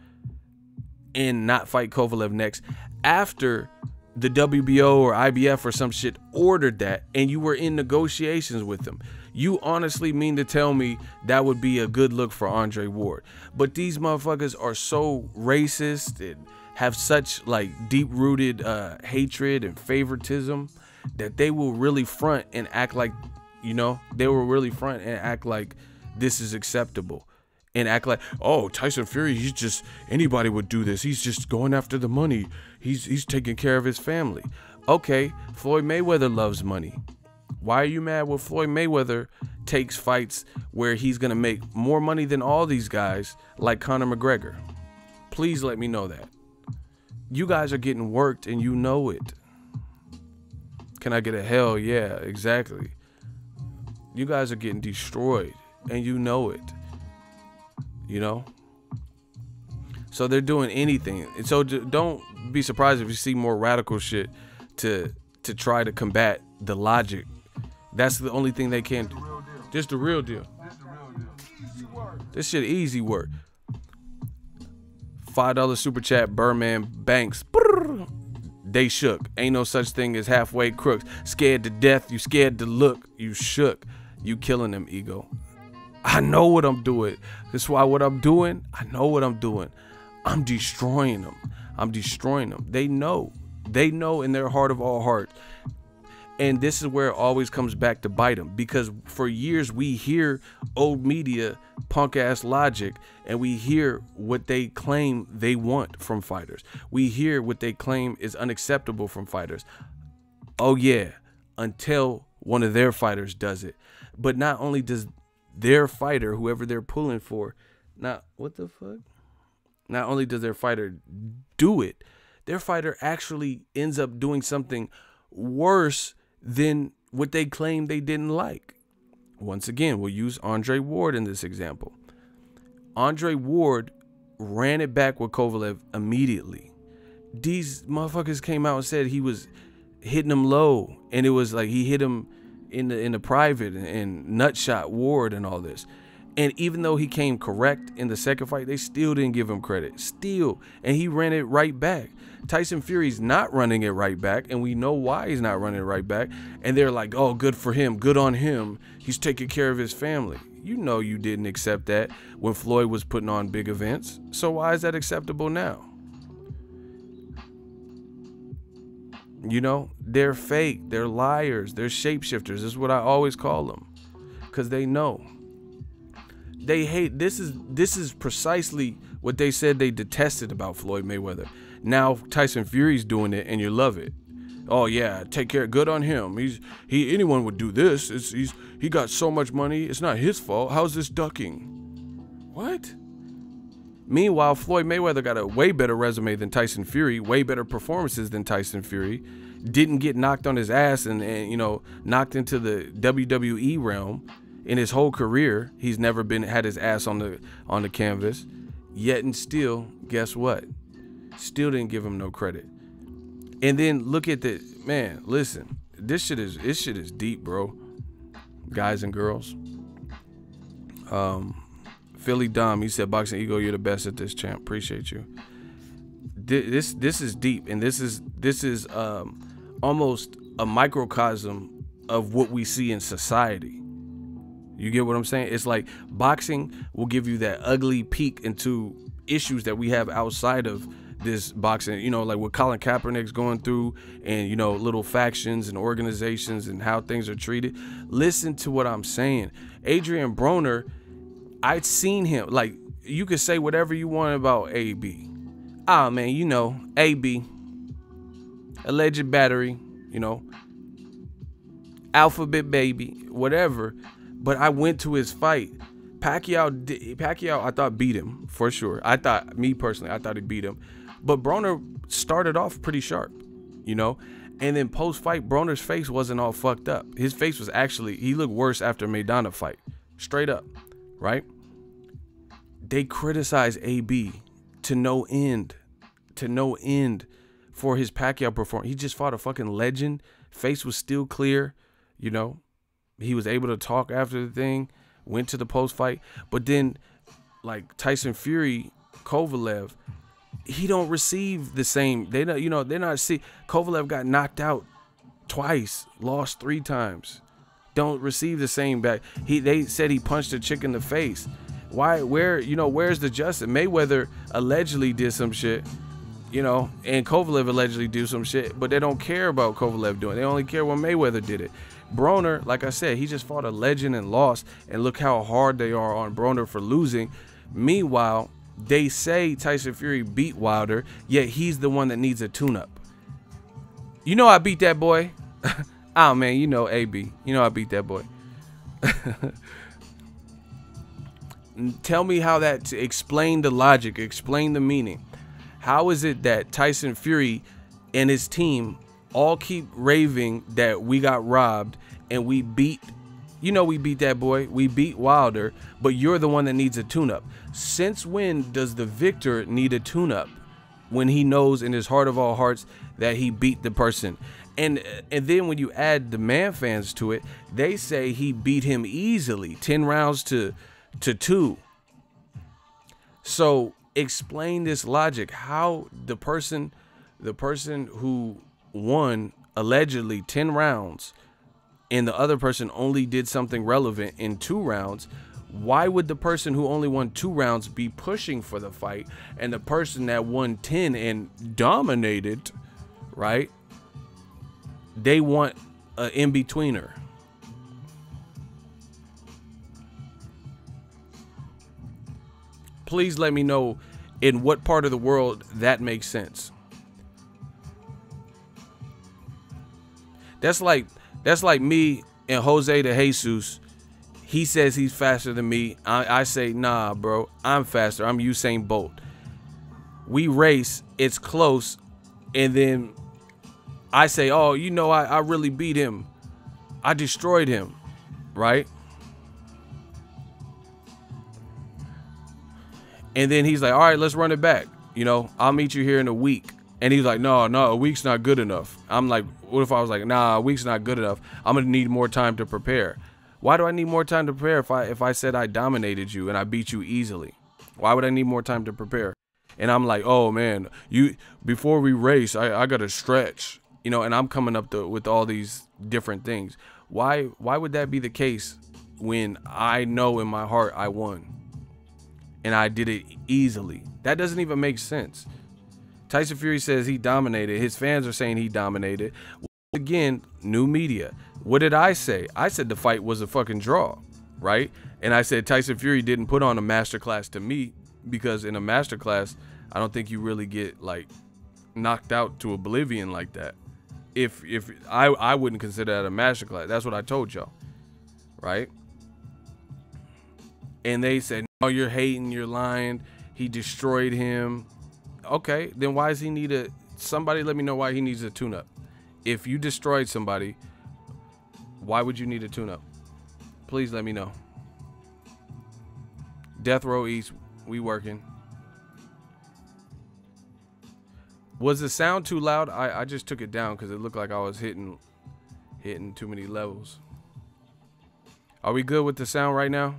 and not fight Kovalev next after the WBO or IBF or some shit ordered that, and you were in negotiations with them. You honestly mean to tell me that would be a good look for Andre Ward? But these motherfuckers are so racist and have such like deep-rooted hatred and favoritism that they will really front and act like, this is acceptable. And act like, oh, Tyson Fury, he's just, anybody would do this. He's just going after the money. He's taking care of his family. Okay, Floyd Mayweather loves money. Why are you mad when Floyd Mayweather takes fights where he's going to make more money than all these guys like Conor McGregor? Please let me know that. You guys are getting worked and you know it. Can I get a hell yeah? Exactly. You guys are getting destroyed and you know it. So they're doing anything. And so don't be surprised if you see more radical shit to try to combat the logic. That's the only thing they can do. Just the real deal. This shit easy work. $5 super chat, Birdman Banks. They shook. Ain't no such thing as halfway crooks. Scared to death. You scared to look. You shook. You killing them, ego. I know what I'm doing. That's why what I'm doing, I know what I'm doing. I'm destroying them. I'm destroying them. They know. They know in their heart of all hearts. And this is where it always comes back to bite them. Because for years we hear old media punk ass logic and we hear what they claim they want from fighters. We hear what they claim is unacceptable from fighters. Oh yeah, until one of their fighters does it. But not only does their fighter, whoever they're pulling for, not only does their fighter do it, their fighter actually ends up doing something worse than what they claim they didn't like. Once again, we'll use Andre Ward in this example. Andre Ward ran it back with Kovalev immediately. These motherfuckers came out and said he was hitting him low, and it was like he hit him in the private and nutshot Ward and all this. And even though he came correct in the second fight, they still didn't give him credit. Still. And he ran it right back. Tyson Fury's not running it right back, and we know why he's not running it right back. And they're like, oh, good for him. Good on him. He's taking care of his family. You know you didn't accept that when Floyd was putting on big events. So why is that acceptable now? They're fake. They're liars. They're shapeshifters. This is what I always call them. Because they know. They hate. This is precisely what they said they detested about Floyd Mayweather. Now Tyson Fury's doing it and you love it. Oh yeah, take care. Good on him. Anyone would do this. He got so much money. It's not his fault. How's this ducking? What? Meanwhile, Floyd Mayweather got a way better resume than Tyson Fury, way better performances than Tyson Fury, didn't get knocked on his ass and knocked into the WWE realm in his whole career. He's never had his ass on the canvas. Yet and still, guess what? Still didn't give him no credit. And then look at the man, listen, this shit is deep, bro. Guys and girls. Philly Dom, he said, Boxingego, you're the best at this, champ. Appreciate you. This is deep, and this is almost a microcosm of what we see in society. You get what I'm saying? It's like boxing will give you that ugly peek into issues that we have outside of this boxing, you know, like what Colin Kaepernick's going through, and, you know, little factions and organizations and how things are treated. Listen to what I'm saying. Adrian Broner, I'd seen him, like, you could say whatever you want about AB. Ah, man, you know, AB, alleged battery, you know, alphabet baby, whatever. But I went to his fight. Pacquiao, I thought beat him for sure. I thought he beat him. But Broner started off pretty sharp, you know. And then post-fight, Broner's face wasn't all fucked up. His face was actually, he looked worse after Maidana fight. Straight up, right? They criticized AB to no end for his Pacquiao performance. He just fought a fucking legend. Face was still clear, you know. He was able to talk after the thing, went to the post-fight. But then, like Tyson Fury, Kovalev, he don't receive the same. They don't, you know, they're not see. Kovalev got knocked out twice, lost 3 times. Don't receive the same back. They said he punched a chick in the face. Why? Where? You know, where's the justice? Mayweather allegedly did some shit, you know, and Kovalev allegedly do some shit, but they don't care about Kovalev doing it. They only care when Mayweather did it. Broner, like I said, he just fought a legend and lost, and look how hard they are on Broner for losing. Meanwhile, they say Tyson Fury beat Wilder, yet he's the one that needs a tune-up. You know I beat that boy. Oh, man, you know AB. You know I beat that boy. Tell me how that, explain the logic, explain the meaning. How is it that Tyson Fury and his team all keep raving that we got robbed and we beat, you know, we beat that boy, we beat Wilder, but you're the one that needs a tune-up? Since when does the victor need a tune-up when he knows in his heart of all hearts that he beat the person? And then when you add the man fans to it, they say he beat him easily, 10 rounds to 2. So explain this logic. How the person who won allegedly 10 rounds and the other person only did something relevant in 2 rounds, why would the person who only won 2 rounds be pushing for the fight, and the person that won 10 and dominated, right, they want an in-betweener? Please let me know in what part of the world that makes sense. That's like me and Jose de Jesus. He says he's faster than me. I say, nah, bro, I'm faster. I'm Usain Bolt. We race, it's close, and then I say, oh, you know, I really beat him. I destroyed him, right? And then he's like, all right, let's run it back. You know, I'll meet you here in a week. And he's like, no, a week's not good enough. I'm like, what if I was like, nah, a week's not good enough. I'm going to need more time to prepare. Why do I need more time to prepare if I said I dominated you and I beat you easily? Why would I need more time to prepare? And I'm like, oh, man, before we race, I got to stretch. You know, and I'm coming up with all these different things. Why would that be the case when I know in my heart I won? And I did it easily. That doesn't even make sense. Tyson Fury says he dominated. His fans are saying he dominated. Again, new media. What did I say? I said the fight was a fucking draw, right? And I said Tyson Fury didn't put on a masterclass to me, because in a masterclass, I don't think you really get like knocked out to oblivion like that. If I wouldn't consider that a masterclass. That's what I told y'all, right? And they said, no, you're hating, you're lying. He destroyed him. Okay, then why does he need somebody let me know why he needs a tune-up. If you destroyed somebody, why would you need a tune-up? Please let me know. Death Row East, we working. Was the sound too loud? I just took it down because it looked like I was hitting too many levels. Are we good with the sound right now?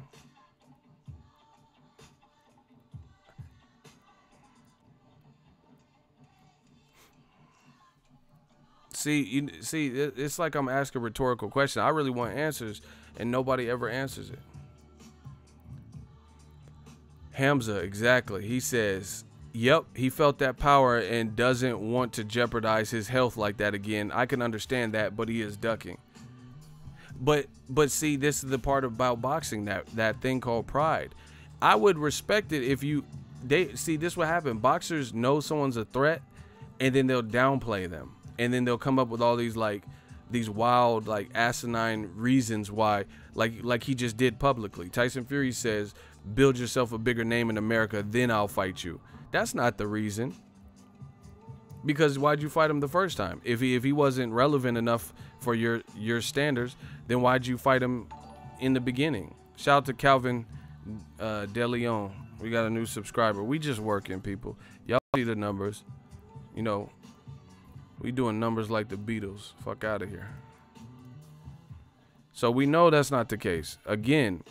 See, it's like I'm asking a rhetorical question. I really want answers, and nobody ever answers it. Hamza, exactly. He says, Yep, he felt that power and doesn't want to jeopardize his health like that again. I can understand that, but he is ducking. But see, this is the part about boxing, that thing called pride. I would respect it if see, this what happen. Boxers know someone's a threat, and then they'll downplay them, and then they'll come up with all these these wild, asinine reasons why, like he just did publicly. Tyson Fury says, "Build yourself a bigger name in America, then I'll fight you." That's not the reason. Because why'd you fight him the first time? If he wasn't relevant enough for your standards, then why'd you fight him in the beginning? Shout out to Calvin De Leon. We got a new subscriber. We just working, people. Y'all see the numbers. You know, we doing numbers like the Beatles. Fuck out of here. So we know that's not the case. Again,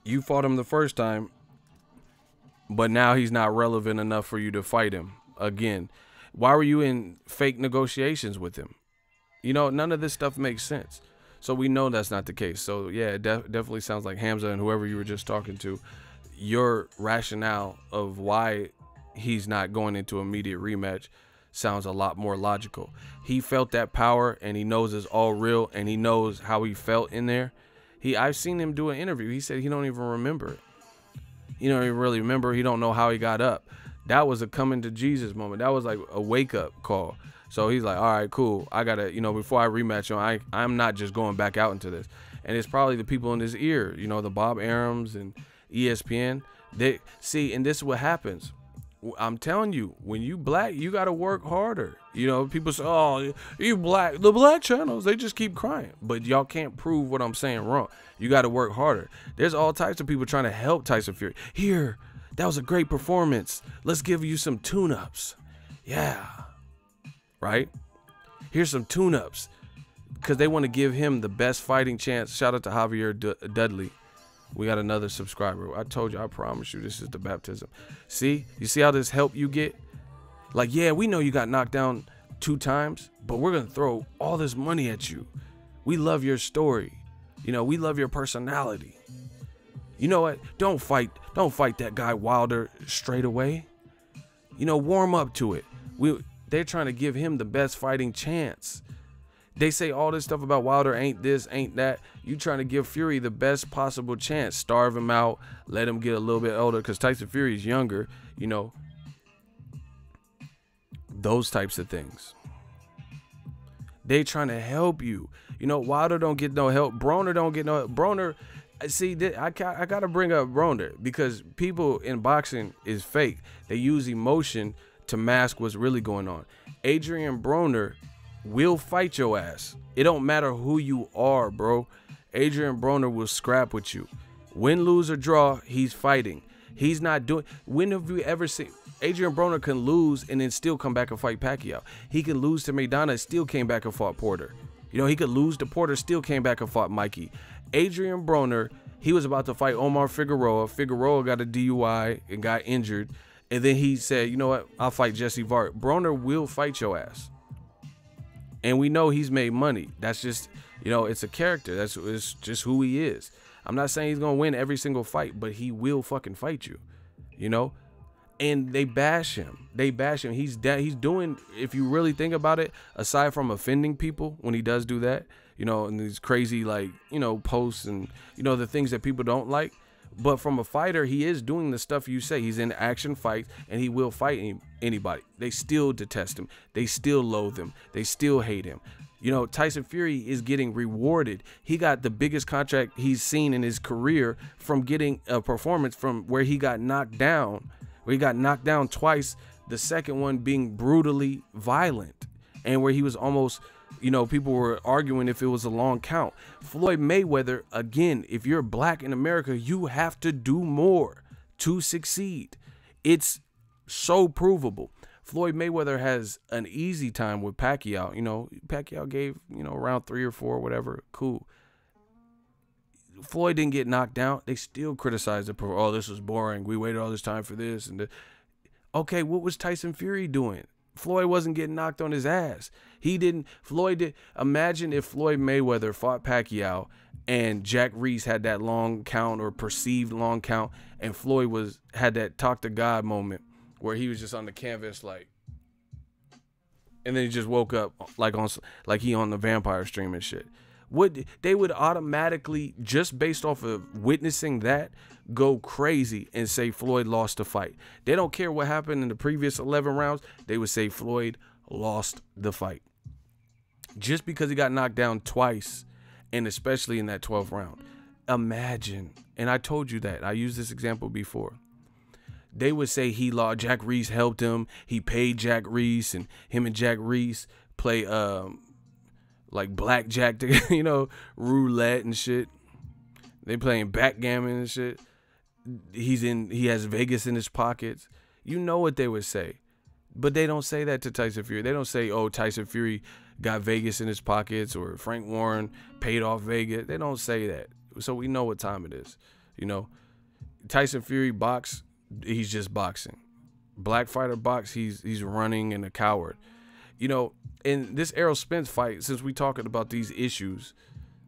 you fought him the first time, but now he's not relevant enough for you to fight him again. Why were you in fake negotiations with him? You know, none of this stuff makes sense. So we know that's not the case. So yeah, it definitely sounds like Hamza and whoever you were just talking to, your rationale of why he's not going into immediate rematch sounds a lot more logical. He felt that power, and he knows it's all real, and he knows how he felt in there. I've seen him do an interview. He said he don't even remember it. He don't even really remember. He don't know how he got up. That was a coming to Jesus moment. That was like a wake up call. So he's like, all right, cool. I gotta, before I rematch him, I'm not just going back out into this. And it's probably the people in his ear, the Bob Arams and ESPN. They see, and this is what happens. I'm telling you, when you black, you got to work harder. People say, oh, you black. The black channels, they just keep crying. But y'all can't prove what I'm saying wrong. You got to work harder. There's all types of people trying to help Tyson Fury. Here, that was a great performance. Let's give you some tune-ups. Yeah. Right? Here's some tune-ups. Because they want to give him the best fighting chance. Shout out to Javier Dudley. We got another subscriber. I told you, I promise you, this is the baptism. See? You see how this help you get? Like, yeah, we know you got knocked down 2 times, but we're going to throw all this money at you. We love your story. We love your personality. You know what? Don't fight that guy Wilder straight away. Warm up to it. They're trying to give him the best fighting chance. They say all this stuff about Wilder ain't this, ain't that. You trying to give Fury the best possible chance. Starve him out. Let him get a little bit older. Because Tyson Fury is younger. Those types of things. They trying to help you. Wilder don't get no help. Broner don't get no help. Broner, see, I got to bring up Broner. Because people in boxing is fake. They use emotion to mask what's really going on. Adrian Broner will fight your ass. It don't matter who you are, bro. Adrian Broner will scrap with you. Win, lose, or draw, he's fighting. He's not doing. When have you ever seen Adrian Broner can lose and then still come back and fight Pacquiao? He can lose to Maidana, still came back and fought Porter. He could lose to Porter, still came back and fought Mikey. Adrian Broner, he was about to fight Omar Figueroa. Figueroa got a DUI and got injured. And then he said, you know what? I'll fight Jesse Vart. Broner will fight your ass. And we know he's made money. That's just, it's a character. It's just who he is. I'm not saying he's going to win every single fight, but he will fucking fight you, And they bash him. He's doing, if you really think about it, aside from offending people when he does do that, and these crazy, posts and, the things that people don't like. But from a fighter, he is doing the stuff you say. He's in action fights, and he will fight anybody. They still detest him. They still loathe him. They still hate him. Tyson Fury is getting rewarded. He got the biggest contract he's seen in his career from getting a performance from where he got knocked down. Where he got knocked down twice. The second one being brutally violent. And where he was almost... people were arguing if it was a long count. Floyd Mayweather, again, if you're black in America, you have to do more to succeed. It's so provable. Floyd Mayweather has an easy time with Pacquiao. Pacquiao gave, around 3 or 4, whatever. Cool. Floyd didn't get knocked down. They still criticized it. Oh, this was boring. We waited all this time for this. Okay, what was Tyson Fury doing? Floyd wasn't getting knocked on his ass. Floyd did. Imagine if Floyd Mayweather fought Pacquiao and Jack Reese had that long count or perceived long count, and Floyd had that talk to God moment where he was just on the canvas like, and then he just woke up like he on the vampire stream and shit. They would automatically, just based off of witnessing that, go crazy and say Floyd lost the fight. They don't care what happened in the previous 11 rounds. They would say Floyd lost the fight. Just because he got knocked down twice, and especially in that 12th round. Imagine, and I told you that. I used this example before. They would say he lost, Jack Reese helped him. He paid Jack Reese, and him and Jack Reese play like blackjack, you know, roulette and shit. They playing backgammon and shit. He has Vegas in his pockets. You know what they would say. But they don't say that to Tyson Fury. They don't say, oh, Tyson Fury got Vegas in his pockets, or Frank Warren paid off Vegas. They don't say that. So we know what time it is. You know, Tyson Fury box, he's just boxing. Black fighter box, he's running and a coward. You know, in this Errol Spence fight, since we talking about these issues,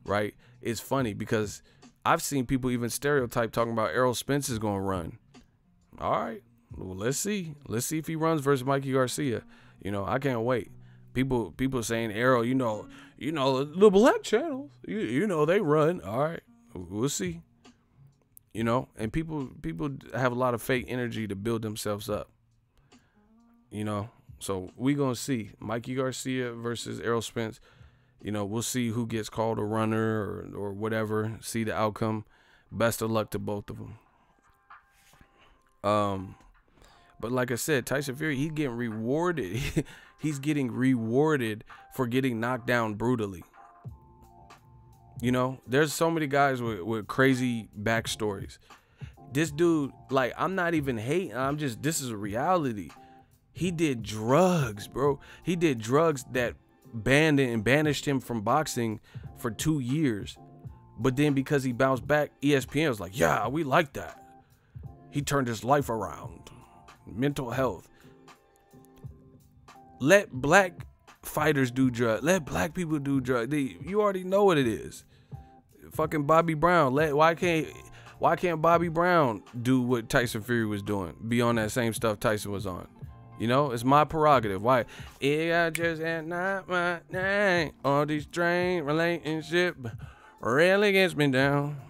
right, it's funny because I've seen people even stereotype talking about Errol Spence is going to run. All right, well, let's see. Let's see if he runs versus Mikey Garcia. You know, I can't wait. People saying Errol, you know, the black channels, you know, they run. All right, we'll see. You know, and people have a lot of fake energy to build themselves up. You know, so we gonna see Mikey Garcia versus Errol Spence. You know, we'll see who gets called a runner or whatever. See the outcome. Best of luck to both of them. But like I said, Tyson Fury, he's getting rewarded. He's getting rewarded for getting knocked down brutally. You know, there's so many guys with crazy backstories. This dude, like, I'm not even hating. This is a reality. He did drugs, bro. He did drugs that banned and banished him from boxing for 2 years. But then because he bounced back, ESPN was like, yeah, we like that. He turned his life around. Mental health. Let black fighters do drugs. Let black people do drugs. You already know what it is. Fucking Bobby Brown. Why can't Bobby Brown do what Tyson Fury was doing? Be on that same stuff Tyson was on. You know, it's my prerogative. Why? I just had not my name. All these strained relationship really gets me down.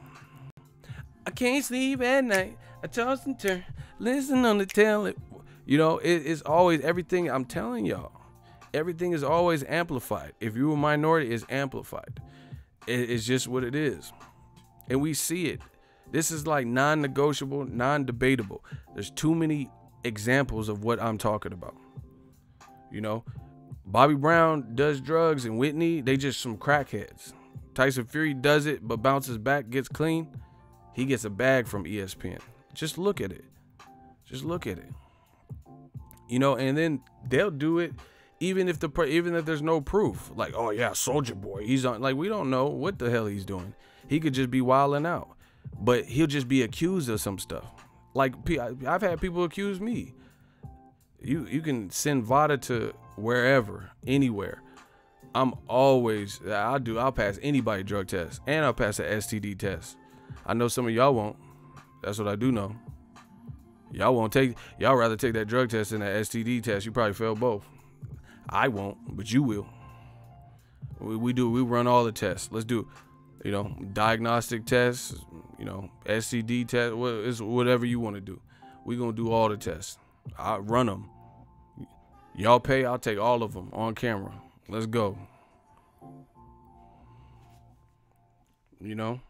I can't sleep at night. I toss and turn. Listen on the tail. You know, it's always everything. I'm telling y'all, everything is always amplified. If you're a minority, it's amplified. It's just what it is. And we see it. This is like non-negotiable, non-debatable. There's too many examples of what I'm talking about. You know, Bobby Brown does drugs and Whitney, they just some crackheads. Tyson Fury does it but bounces back, gets clean. He gets a bag from ESPN. Just look at it. Just look at it. You know, and then they'll do it even if there's no proof. Like, oh yeah, Soldier Boy, he's on. Like, we don't know what the hell he's doing. He could just be wilding out, but he'll just be accused of some stuff. Like, I've had people accuse me. You can send VADA to wherever, anywhere. I'll pass anybody drug test, and I'll pass an STD test. I know some of y'all won't. That's what I do know. Y'all rather take that drug test than that STD test. You probably fail both. I won't, but you will. We run all the tests. Let's do, you know, diagnostic tests, you know, STD test, whatever you want to do. We're going to do all the tests. I run them. Y'all pay, I'll take all of them on camera. Let's go. You know?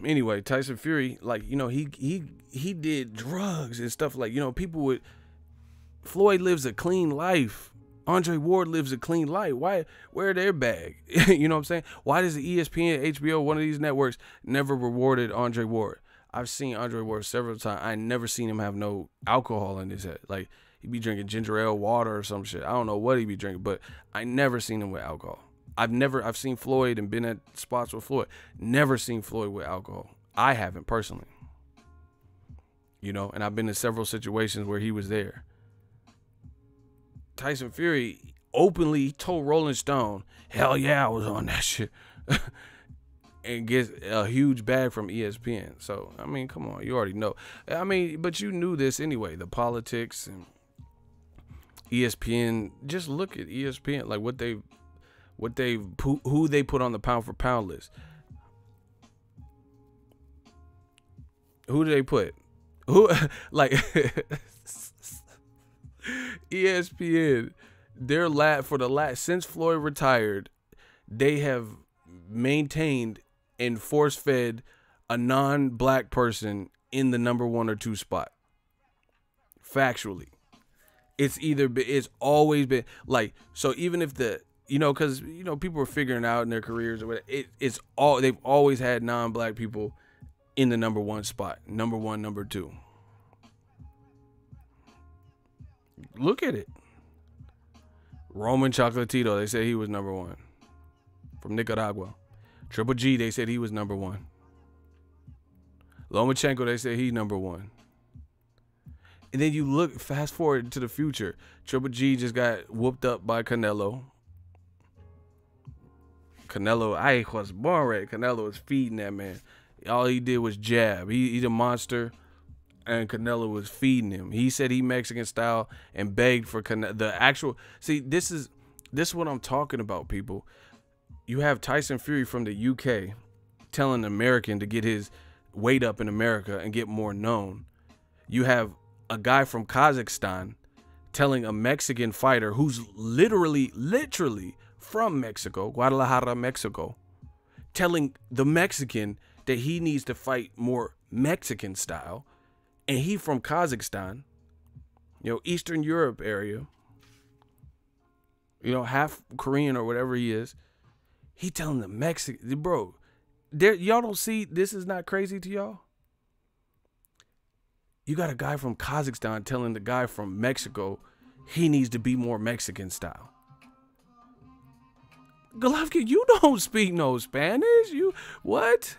Anyway, Tyson Fury, like, you know, he did drugs and stuff. Like, you know, Floyd lives a clean life. Andre Ward lives a clean life. Why? Where their bag? You know what I'm saying? Why does the ESPN, HBO, one of these networks never rewarded Andre Ward? I've seen Andre Ward several times. I never seen him have no alcohol in his head. Like, he'd be drinking ginger ale water or some shit. I don't know what he'd be drinking, but I never seen him with alcohol. I've seen Floyd and been at spots with Floyd. Never seen Floyd with alcohol. I haven't personally. You know, and I've been in several situations where he was there. Tyson Fury openly told Rolling Stone, hell yeah, I was on that shit. And gets a huge bag from ESPN. So, I mean, come on, you already know. I mean, but you knew this anyway, the politics and ESPN. Just look at ESPN, like who they put on the pound for pound list. Who do they put? Who, like, ESPN, since Floyd retired, they have maintained and force-fed a non-black person in the number 1 or 2 spot. Factually. It's always been, like, so even if because, people are figuring out in their careers or whatever, they've always had non-black people in the number 1 spot. Number 1, number 2. Look at it. Roman Chocolatito, they said he was number 1. From Nicaragua. Triple G, they said he was number 1. Lomachenko, they said he number 1. And then you fast forward to the future. Triple G just got whooped up by Canelo. I was born ready. Canelo was feeding that man. All he did was jab. He's a monster, and Canelo was feeding him. He said he Mexican style and begged for Canelo. This is what I'm talking about, people. You have Tyson Fury from the UK telling an American to get his weight up in America and get more known. You have a guy from Kazakhstan telling a Mexican fighter who's literally from Mexico, Guadalajara, Mexico, telling the Mexican that he needs to fight more Mexican style. And he from Kazakhstan, Eastern Europe area, half Korean or whatever he is. He telling the Mexican, bro, y'all don't see this is not crazy to y'all? You got a guy from Kazakhstan telling the guy from Mexico he needs to be more Mexican style. Golovkin, you don't speak no Spanish. You what?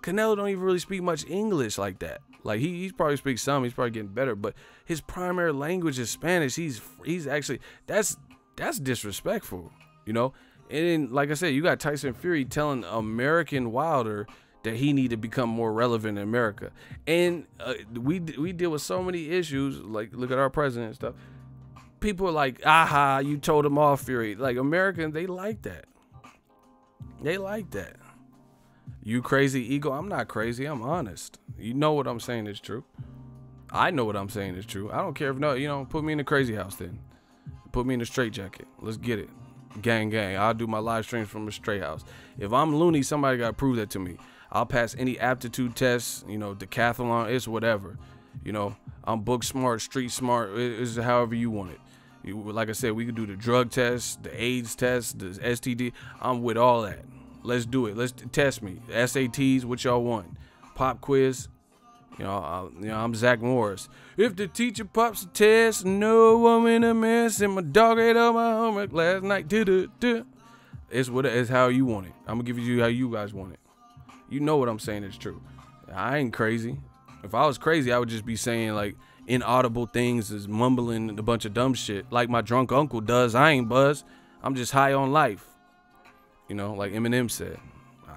Canelo don't even really speak much English like that. Like he's probably speaks some. He's probably getting better, but his primary language is Spanish. He's actually that's disrespectful, And then, like I said, you got Tyson Fury telling American Wilder that he need to become more relevant in America. And we deal with so many issues. Like, look at our president and stuff. People are like, aha, you told him off, Fury. Like, Americans, they like that. They like that. You crazy ego? I'm not crazy. I'm honest. You know what I'm saying is true. I know what I'm saying is true. I don't care if, put me in the crazy house then. Put me in the straitjacket. Let's get it. Gang. I'll do my live streams from a straight house. If I'm loony, somebody got to prove that to me. I'll pass any aptitude tests, decathlon, it's whatever. I'm book smart, street smart. It's however you want it. Like I said, we could do the drug test, the AIDS test, the STD. I'm with all that. Let's do it. Let's test me. SATs, what y'all want? Pop quiz. I'm Zach Morris. If the teacher pops a test, no, I'm in a mess, and my dog ate all my homework last night. It's how you want it. I'm gonna give you how you guys want it. You know what I'm saying is true. I ain't crazy. If I was crazy, I would just be saying like inaudible things, is mumbling a bunch of dumb shit like my drunk uncle does. I ain't buzzed. I'm just high on life. Like Eminem said.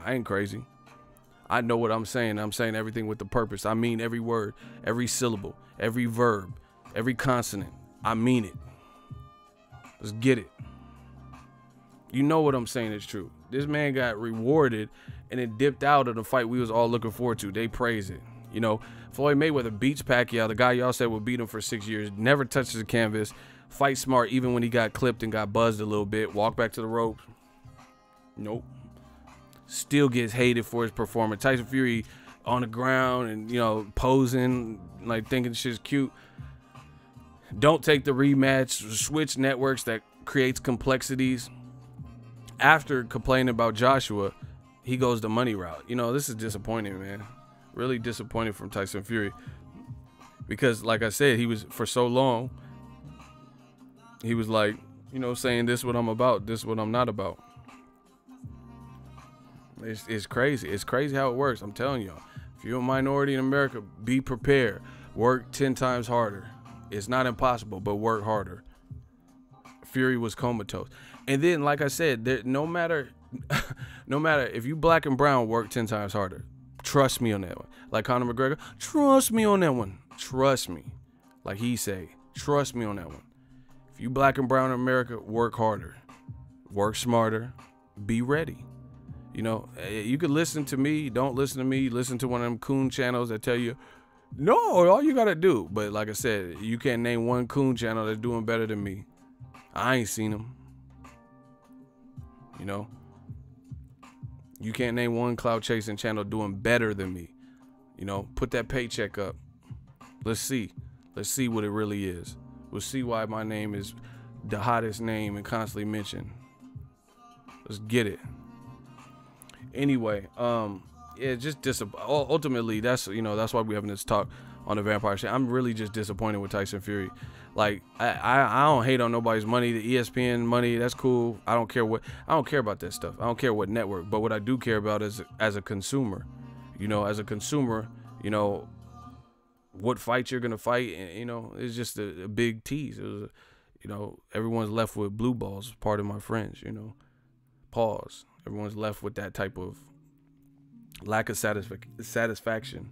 I ain't crazy. I know what I'm saying. I'm saying everything with the purpose. I mean every word, every syllable, every verb, every consonant. I mean it. Let's get it. You know what I'm saying is true. This man got rewarded and it dipped out of the fight we was all looking forward to. They praise it. Floyd Mayweather beats Pacquiao, the guy y'all said would beat him for 6 years, never touches the canvas, fight smart even when he got clipped and got buzzed a little bit, walk back to the ropes. Nope. Still gets hated for his performance. Tyson Fury on the ground and, posing, like thinking shit's cute. Don't take the rematch. Switch networks that creates complexities. After complaining about Joshua, he goes the money route. This is disappointing, man. Really disappointing from Tyson Fury. Because, like I said, he was, for so long, he was like, saying this is what I'm about, this is what I'm not about. It's crazy. It's crazy how it works. I'm telling y'all. If you're a minority in America, be prepared. Work 10 times harder. It's not impossible, but work harder. Fury was comatose. And then, like I said, no matter if you black and brown, work 10 times harder. Trust me on that one. Like Conor McGregor, trust me on that one. Trust me. Like he say, trust me on that one. If you black and brown in America, work harder, work smarter, be ready. You know, you could listen to me, don't listen to me, listen to one of them coon channels that tell you, no, all you gotta do. But like I said, you can't name one coon channel that's doing better than me. I ain't seen them. You know, you can't name one cloud chasing channel doing better than me. You know, put that paycheck up. Let's see what it really is. We'll see why my name is the hottest name and constantly mentioned. Let's get it. Anyway, yeah, just ultimately that's why we're having this talk on the Vampire shit. I'm really just disappointed with Tyson Fury. Like I don't hate on nobody's money. The ESPN money, that's cool. I don't care about that stuff. I don't care what network. But what I do care about is as a consumer, what fight you're gonna fight, and it's just a big tease. It was, everyone's left with blue balls. Part of my friends, pause. Everyone's left with that type of lack of satisfaction.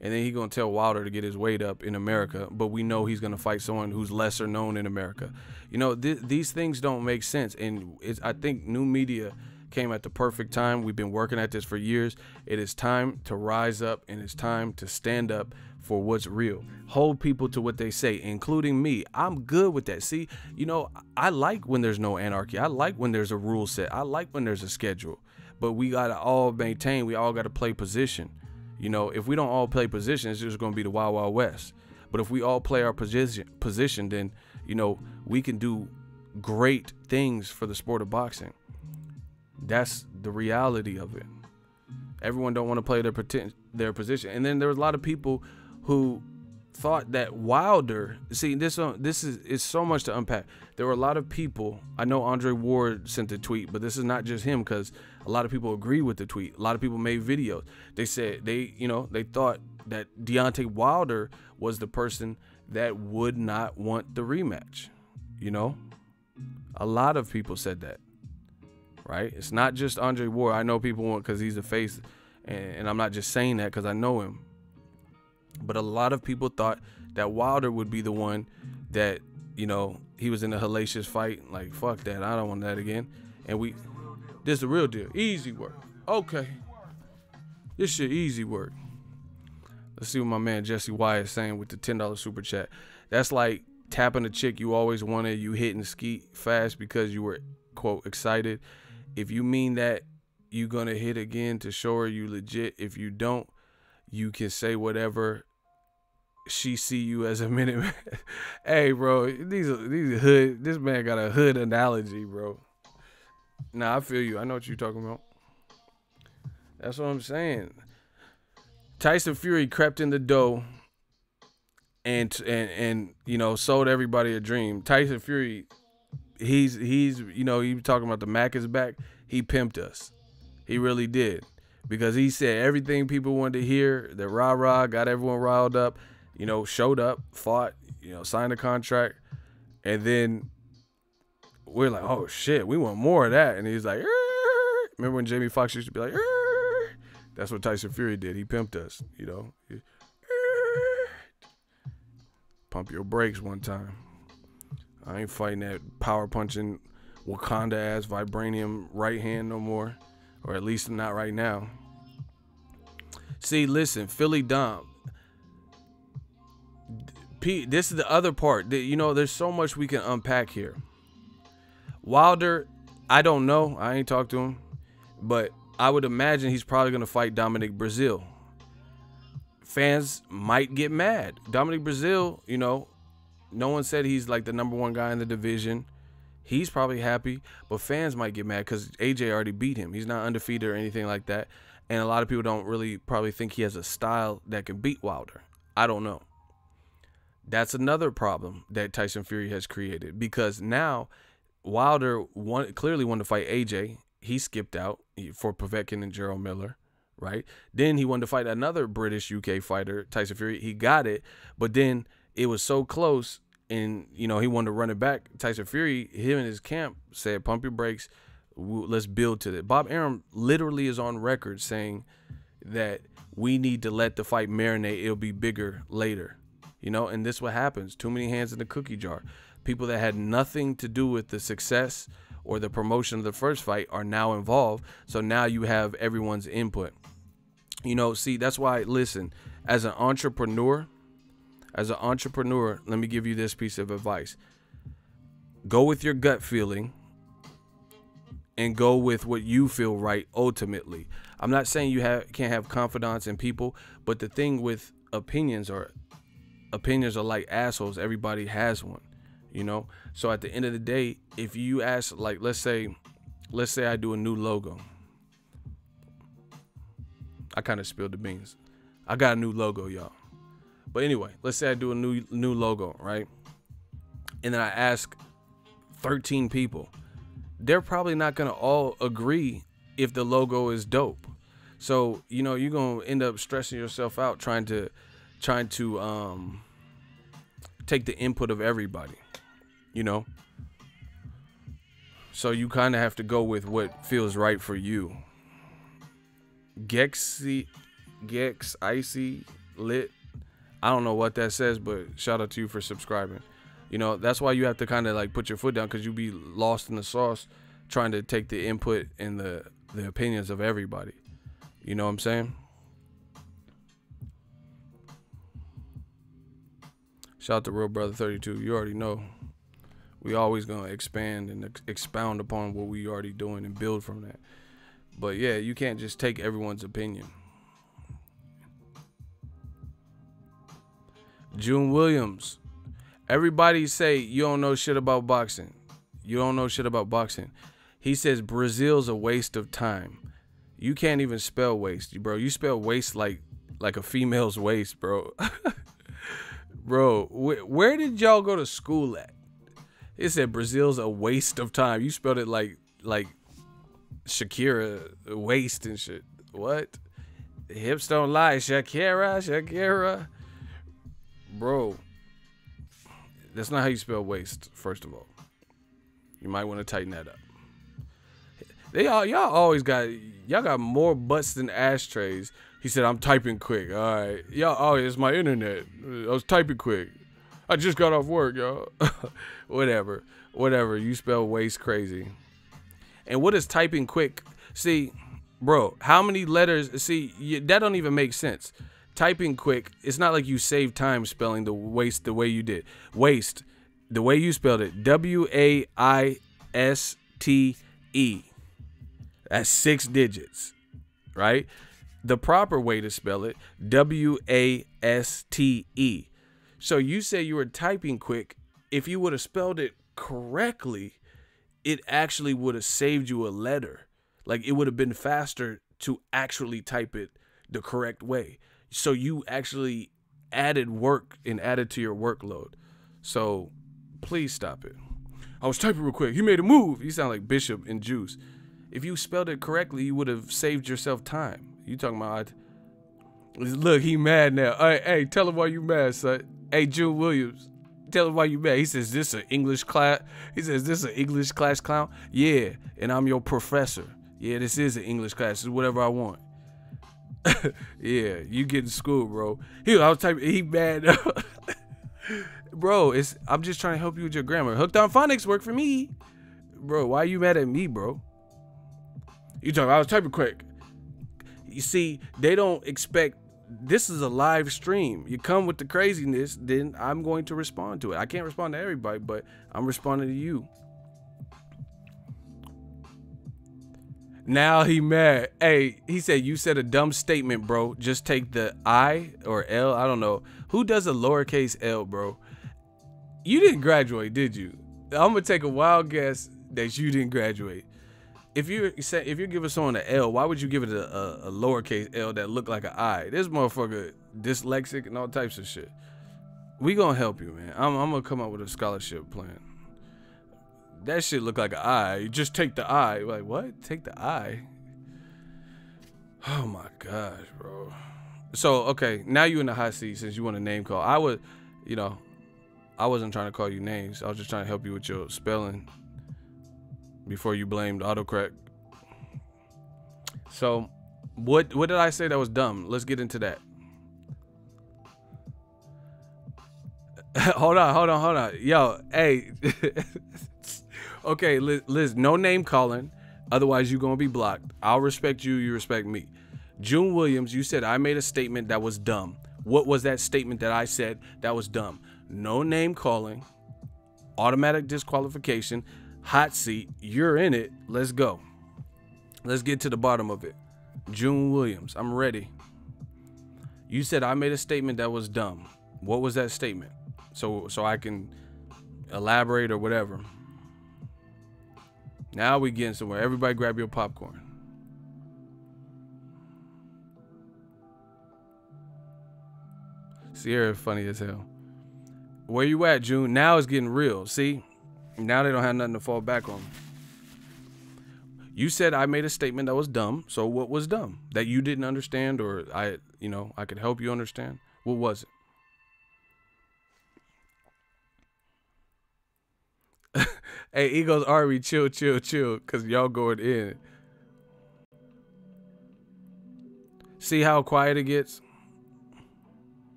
And then he's going to tell Wilder to get his weight up in America, but we know he's going to fight someone who's lesser known in America. These things don't make sense. And I think new media came at the perfect time. We've been working at this for years. It is time to rise up, and it's time to stand up for what's real. Hold people to what they say, including me. I'm good with that. See, I like when there's no anarchy. I like when there's a rule set. I like when there's a schedule. But we got to all maintain. We all got to play position. If we don't all play position, it's just going to be the Wild Wild West. But if we all play our position, then, we can do great things for the sport of boxing. That's the reality of it. Everyone don't want to play their position. And then there was a lot of people who thought that Wilder, see, this is so much to unpack. There were a lot of people, I know Andre Ward sent a tweet, but this is not just him, because a lot of people agree with the tweet. A lot of people made videos. They said they thought that Deontay Wilder was the person that would not want the rematch. A lot of people said that, right? It's not just Andre Ward. I know people want, because he's the face, and I'm not just saying that because I know him. But a lot of people thought that Wilder would be the one that, he was in a hellacious fight. Like, fuck that. I don't want that again. And this is the real deal. Easy work. Okay. This shit easy work. Let's see what my man Jesse Wyatt is saying with the $10 super chat. That's like tapping a chick you always wanted, you hitting skeet fast because you were, quote, excited. If you mean that, you gonna hit again to show her you legit. If you don't, you can say whatever. She see you as a minute man. Hey, bro, these hood. This man got a hood analogy, bro. Nah, I feel you. I know what you're talking about. That's what I'm saying. Tyson Fury crept in the dough and sold everybody a dream. Tyson Fury, he's he was talking about the Mac is back. He pimped us. He really did. Because he said everything people wanted to hear, the rah-rah, got everyone riled up, showed up, fought, signed a contract. And then we're like, oh, shit, we want more of that. And he's like, Err. Remember when Jamie Foxx used to be like, Err? That's what Tyson Fury did. He pimped us, Err. Pump your brakes one time. I ain't fighting that power-punching Wakanda-ass vibranium right hand no more. Or at least not right now. See, listen, Philly Dom. Pete, this is the other part. There's so much we can unpack here. Wilder, I don't know. I ain't talked to him. But I would imagine he's probably going to fight Dominic Breazeale. Fans might get mad. Dominic Breazeale, no one said he's like the #1 guy in the division. He's probably happy, but fans might get mad because AJ already beat him. He's not undefeated or anything like that. And a lot of people don't really probably think he has a style that can beat Wilder. I don't know. That's another problem that Tyson Fury has created, because now Wilder clearly wanted to fight AJ. He skipped out for Povetkin and Gerald Miller, right? Then he wanted to fight another British UK fighter, Tyson Fury. He got it, but then it was so close. and you know he wanted to run it back. Tyson Fury, him and his camp said, "Pump your brakes. Let's build to it." Bob Arum literally is on record saying that we need to let the fight marinate. It'll be bigger later, you know. And this is what happens. Too many hands in the cookie jar. People that had nothing to do with the success or the promotion of the first fight are now involved. So now you have everyone's input. You know, see, that's why, listen, as an entrepreneur, let me give you this piece of advice. Go with your gut feeling and go with what you feel right ultimately. I'm not saying you can't have confidence in people, but the thing with opinions are like assholes. Everybody has one, you know? So at the end of the day, if you ask, like, let's say I do a new logo. I kind of spilled the beans. I got a new logo, y'all. But anyway, let's say I do a new logo, right? And then I ask 13 people. They're probably not going to all agree if the logo is dope. So, you know, you're going to end up stressing yourself out trying to take the input of everybody, you know? So you kind of have to go with what feels right for you. Gex Icy Lit. I don't know what that says, but shout out to you for subscribing. You know, that's why you have to kind of like put your foot down, because you be lost in the sauce trying to take the input and the opinions of everybody. You know what I'm saying? Shout out to Real Brother 32. You already know. We always going to expand and expound upon what we already doing and build from that. But yeah, you can't just take everyone's opinion. June Williams. Everybody say you don't know shit about boxing. You don't know shit about boxing. He says Brazil's a waste of time. You can't even spell waste, bro. You spell waste like a female's waist, bro. Bro, where did y'all go to school at? It said Brazil's a waste of time. You spelled it like Shakira, waste and shit. What? The hips don't lie. Shakira. Bro, that's not how you spell waste, first of all. You might want to tighten that up. Y'all got more butts than ashtrays. He said, I'm typing quick. All right. Y'all, it's my internet. I was typing quick. I just got off work, y'all. Whatever. You spell waste crazy. And what is typing quick? See, bro, how many letters? See, that don't even make sense. Typing quick, it's not like you save time spelling the waste the way you did. Waste, the way you spelled it, W-A-I-S-T-E. That's 6 digits, right? The proper way to spell it, W-A-S-T-E. So you say you were typing quick. If you would have spelled it correctly, it actually would have saved you a letter. Like, it would have been faster to actually type it the correct way. So you actually added work and added to your workload. So please stop it. I was typing real quick. He made a move. You sound like Bishop and Juice. If you spelled it correctly, you would have saved yourself time. You talking about, look, he mad now. Hey, tell him why you mad, son. Hey, June Williams, tell him why you mad. He says, this an English class? He says, this an English class clown? Yeah, and I'm your professor. Yeah, this is an English class. This is whatever I want. Yeah, you get in school, bro. I was typing, he mad. Bro, I'm just trying to help you with your grammar. Hooked on phonics work for me. Bro, why are you mad at me, bro? You talking, I was typing quick. You see, they don't expect, this is a live stream. You come with the craziness, then I'm going to respond to it. I can't respond to everybody, but I'm responding to you. Now he mad. Hey, he said, you said a dumb statement, bro. Just take the I or L. I don't know. Who does a lowercase L, bro? You didn't graduate, did you? I'm going to take a wild guess that you didn't graduate. If you're giving someone an L, why would you give it a lowercase L that look like an I? This motherfucker dyslexic and all types of shit. We going to help you, man. I'm going to come up with a scholarship plan. That shit look like an I. Just take the I. Like, what? Take the I? Oh, my gosh, bro. So, okay. Now you in the hot seat since you want a name call. I would, you know, I wasn't trying to call you names. I was just trying to help you with your spelling before you blamed autocorrect. So, what did I say that was dumb? Let's get into that. Hold on. Yo, hey. Okay, Liz, no name calling. Otherwise, you're going to be blocked. I'll respect you. You respect me. June Williams, you said I made a statement that was dumb. What was that statement that I said that was dumb? No name calling. Automatic disqualification. Hot seat. You're in it. Let's go. Let's get to the bottom of it. June Williams, I'm ready. You said I made a statement that was dumb. What was that statement? So I can elaborate or whatever. Now we getting somewhere. Everybody grab your popcorn. Sierra funny as hell. Where you at, June? Now it's getting real. See? Now they don't have nothing to fall back on. You said I made a statement that was dumb. So what was dumb? That you didn't understand, or I could help you understand? What was it? Hey, Eagles Army, chill, because y'all going in. See how quiet it gets?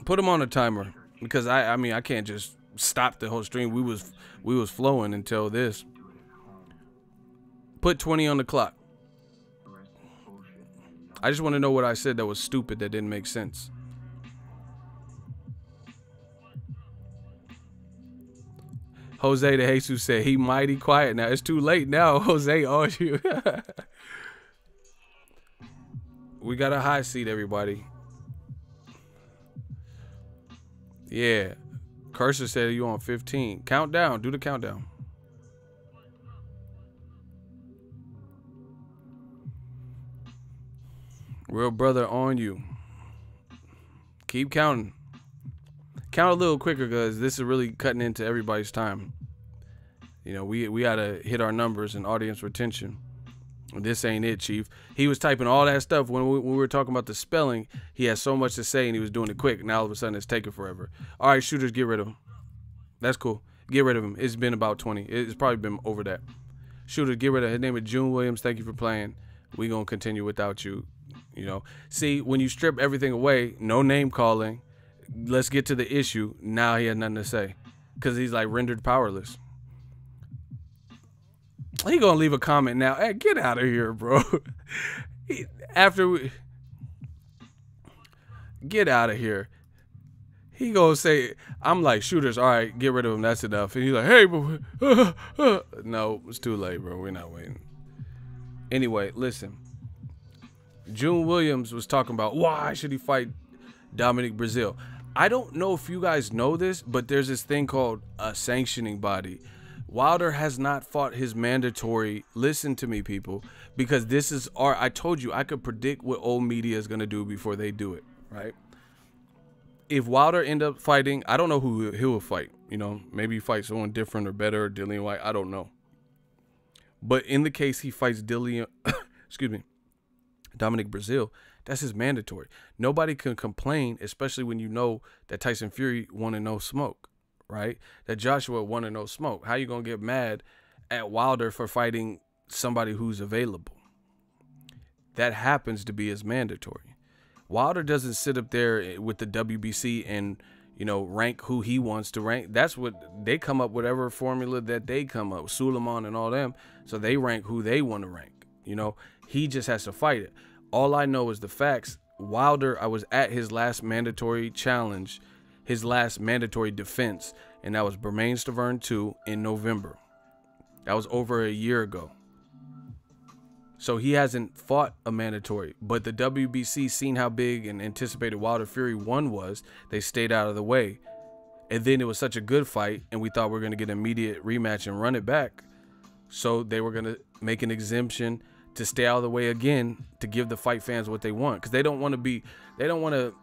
Put them on a timer, because I mean I can't just stop the whole stream. We was flowing until this. Put 20 on the clock. I just want to know what I said that was stupid, that didn't make sense. Jose de Jesus said he mighty quiet now. It's too late now. Jose on you. We got a high seat, everybody. Yeah. Cursor said you on 15. Countdown. Do the countdown. Real brother on you. Keep counting. Count a little quicker, because this is really cutting into everybody's time. You know, we gotta hit our numbers and audience retention. This ain't it, Chief. He was typing all that stuff when we were talking about the spelling. He had so much to say and he was doing it quick. Now all of a sudden it's taking forever. All right, shooters, get rid of him. That's cool. Get rid of him. It's been about 20. It's probably been over that. Shooters, get rid of him. His name is June Williams. Thank you for playing. We gonna continue without you. You know, see, when you strip everything away, no name calling. Let's get to the issue. Now he had nothing to say because he's like rendered powerless. He gonna leave a comment now. Hey, get out of here, bro. Get out of here. He gonna say, I'm like, shooters, all right, get rid of him. That's enough. And he's like, hey, bro. No, it's too late, bro. We're not waiting. Anyway, listen. June Williams was talking about why should he fight Dominic Breazeale. I don't know if you guys know this, but there's this thing called a sanctioning body. Wilder has not fought his mandatory. Listen to me, people, because this is I told you I could predict what old media is going to do before they do it, right? If Wilder end up fighting, I don't know who he will fight. You know, maybe he fights someone different or better, or Dillian White. I don't know. But in the case he fights excuse me, Dominic Breazeale, that's his mandatory. Nobody can complain, especially when you know that Tyson Fury wanted no smoke, right? That Joshua wanted no smoke. How you gonna get mad at Wilder for fighting somebody who's available? That happens to be his mandatory. Wilder doesn't sit up there with the WBC and, you know, rank who he wants to rank. That's what they come up, whatever formula that they come up with, Suleiman and all them. So they rank who they want to rank. You know, he just has to fight it. All I know is the facts. Wilder, I was at his last mandatory challenge, his last mandatory defense, and that was Bermain Stavern 2 in November. That was over a year ago. So he hasn't fought a mandatory, but the WBC, seen how big and anticipated Wilder Fury 1 was, they stayed out of the way. And then it was such a good fight, and we thought we were going to get an immediate rematch and run it back. So they were going to make an exemption to stay out of the way again, to give the fight fans what they want, because they don't want to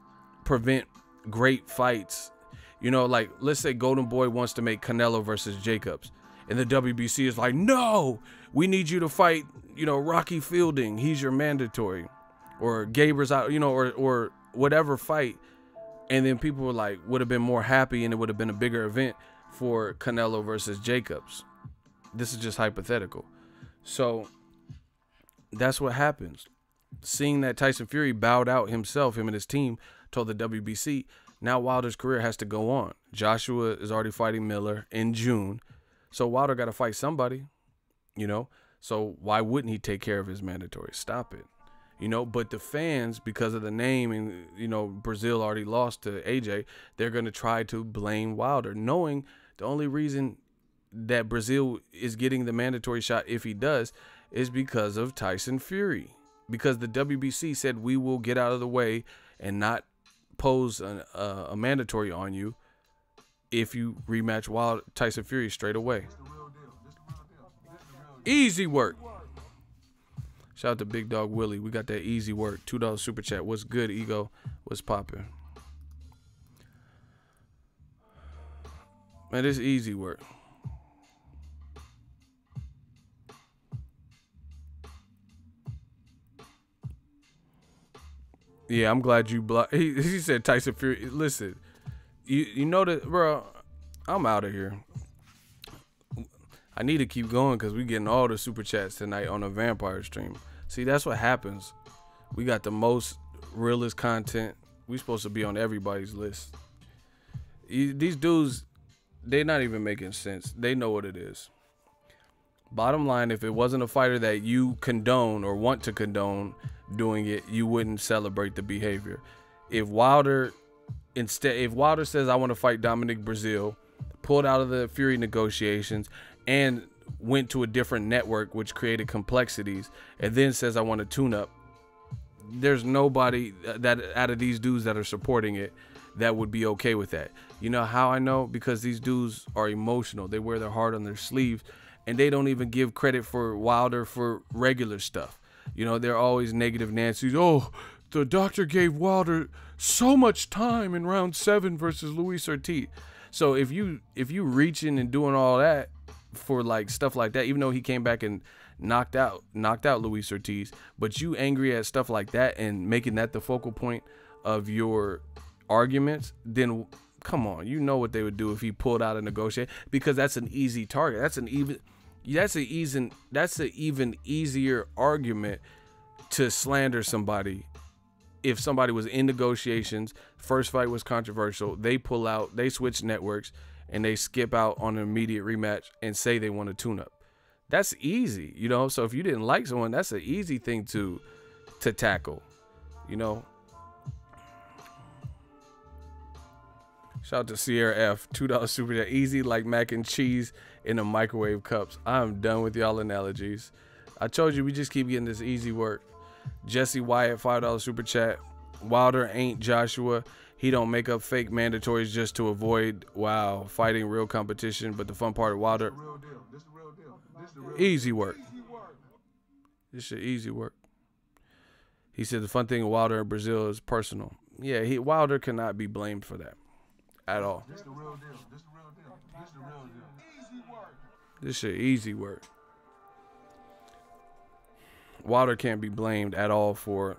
prevent great fights. You know, like, let's say Golden Boy wants to make Canelo versus Jacobs, and the WBC is like, no, we need you to fight, you know, Rocky Fielding. He's your mandatory. Or Gaber's out, you know, or whatever fight. And then people were like, would have been more happy, and it would have been a bigger event for Canelo versus Jacobs. This is just hypothetical. So that's what happens. Seeing that Tyson Fury bowed out himself, him and his team, told the WBC, now Wilder's career has to go on. Joshua is already fighting Miller in June. So Wilder got to fight somebody, you know. So why wouldn't he take care of his mandatory? Stop it. You know, but the fans, because of the name and, you know, Brazil already lost to AJ, they're going to try to blame Wilder, knowing the only reason that Brazil is getting the mandatory shot, if he does, is because of Tyson Fury. Because the WBC said we will get out of the way and not pose a mandatory on you if you rematch Tyson Fury straight away. Easy work. Shout out to Big Dog Willie. We got that easy work. $2 super chat. What's good, Ego? What's popping? Man, this easy work. Yeah, I'm glad you blocked. He said Tyson Fury. Listen, you know that, bro. I'm out of here. I need to keep going because we getting all the super chats tonight on the Vampire stream. See, that's what happens. We got the most realest content. We supposed to be on everybody's list. These dudes, they're not even making sense. They know what it is. Bottom line, if it wasn't a fighter that you condone or want to condone doing it, you wouldn't celebrate the behavior. If Wilder says I want to fight Dominic Brazil, pulled out of the Fury negotiations and went to a different network, which created complexities, and then says I want to tune up, there's nobody that out of these dudes that are supporting it that would be okay with that. You know how I know? Because these dudes are emotional. They wear their heart on their sleeves, and they don't even give credit for Wilder for regular stuff. You know, they're always negative Nancy's. Oh, the doctor gave Wilder so much time in round 7 versus Luis Ortiz. So if you reaching and doing all that for like stuff like that, even though he came back and knocked out Luis Ortiz, but you angry at stuff like that and making that the focal point of your arguments, then come on, you know what they would do if he pulled out a negotiate, because that's an easy target. That's an even easier argument to slander somebody. If somebody was in negotiations, first fight was controversial, they pull out, they switch networks, and they skip out on an immediate rematch and say they want to tune up. That's easy, you know? So if you didn't like someone, that's an easy thing to tackle, you know? Shout out to Sierra F. $2 super chat. Easy like mac and cheese in the microwave cups. I'm done with y'all analogies. I told you we just keep getting this easy work. Jesse Wyatt, $5 super chat. Wilder ain't Joshua. He don't make up fake mandatories just to avoid, fighting real competition. But the fun part of Wilder, easy work. This shit easy work. He said the fun thing with Wilder in Brazil is personal. Yeah, Wilder cannot be blamed for that at all. This the real deal. This the real deal. This the real deal. Easy work. This shit easy work. Wilder can't be blamed at all for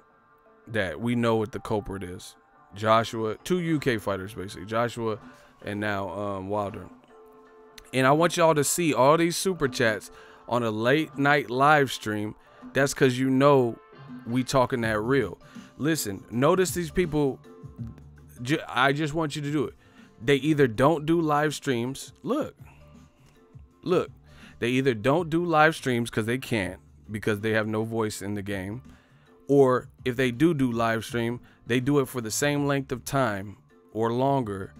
that. We know what the culprit is. Joshua, 2 UK fighters basically, Joshua and now Wilder. And I want y'all to see all these super chats on a late night live stream. That's because you know we talking that real. Listen, notice these people. I just want you to do it. They either don't do live streams. Look. They either don't do live streams because they can't, because they have no voice in the game. Or if they do live stream, they do it for the same length of time or longer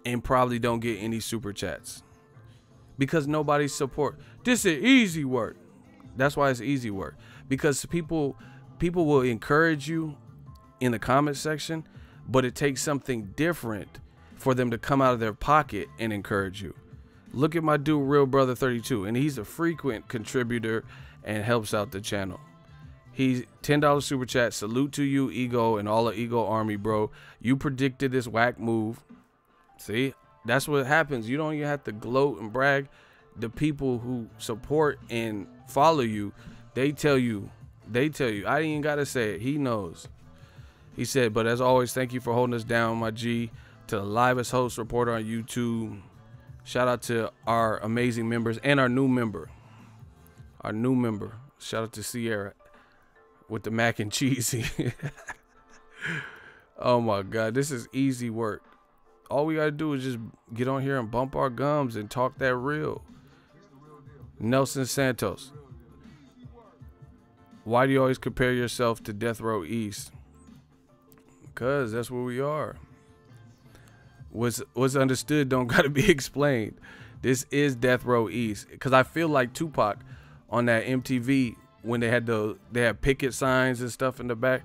and probably don't get any super chats because nobody support. This is easy work. That's why it's easy work, because people will encourage you in the comment section, but it takes something different for them to come out of their pocket and encourage you. Look at my dude, Real Brother 32, and he's a frequent contributor and helps out the channel. He's $10 super chat. Salute to you, Ego, and all the Ego army, bro. You predicted this whack move. See, that's what happens. You don't even have to gloat and brag. The people who support and follow you, they tell you. I ain't gotta say it. He knows. He said, but as always, thank you for holding us down, my G. To the livest host reporter on YouTube. Shout out to our amazing members and our new member. Shout out to Sierra with the mac and cheese. Oh my God, this is easy work. All we gotta do is just get on here and bump our gums and talk that real. Nelson Santos. Why do you always compare yourself to Death Row East? Because that's where we are. What's understood don't gotta be explained. This is Death Row East. Because I feel like Tupac on that MTV when they had picket signs and stuff in the back,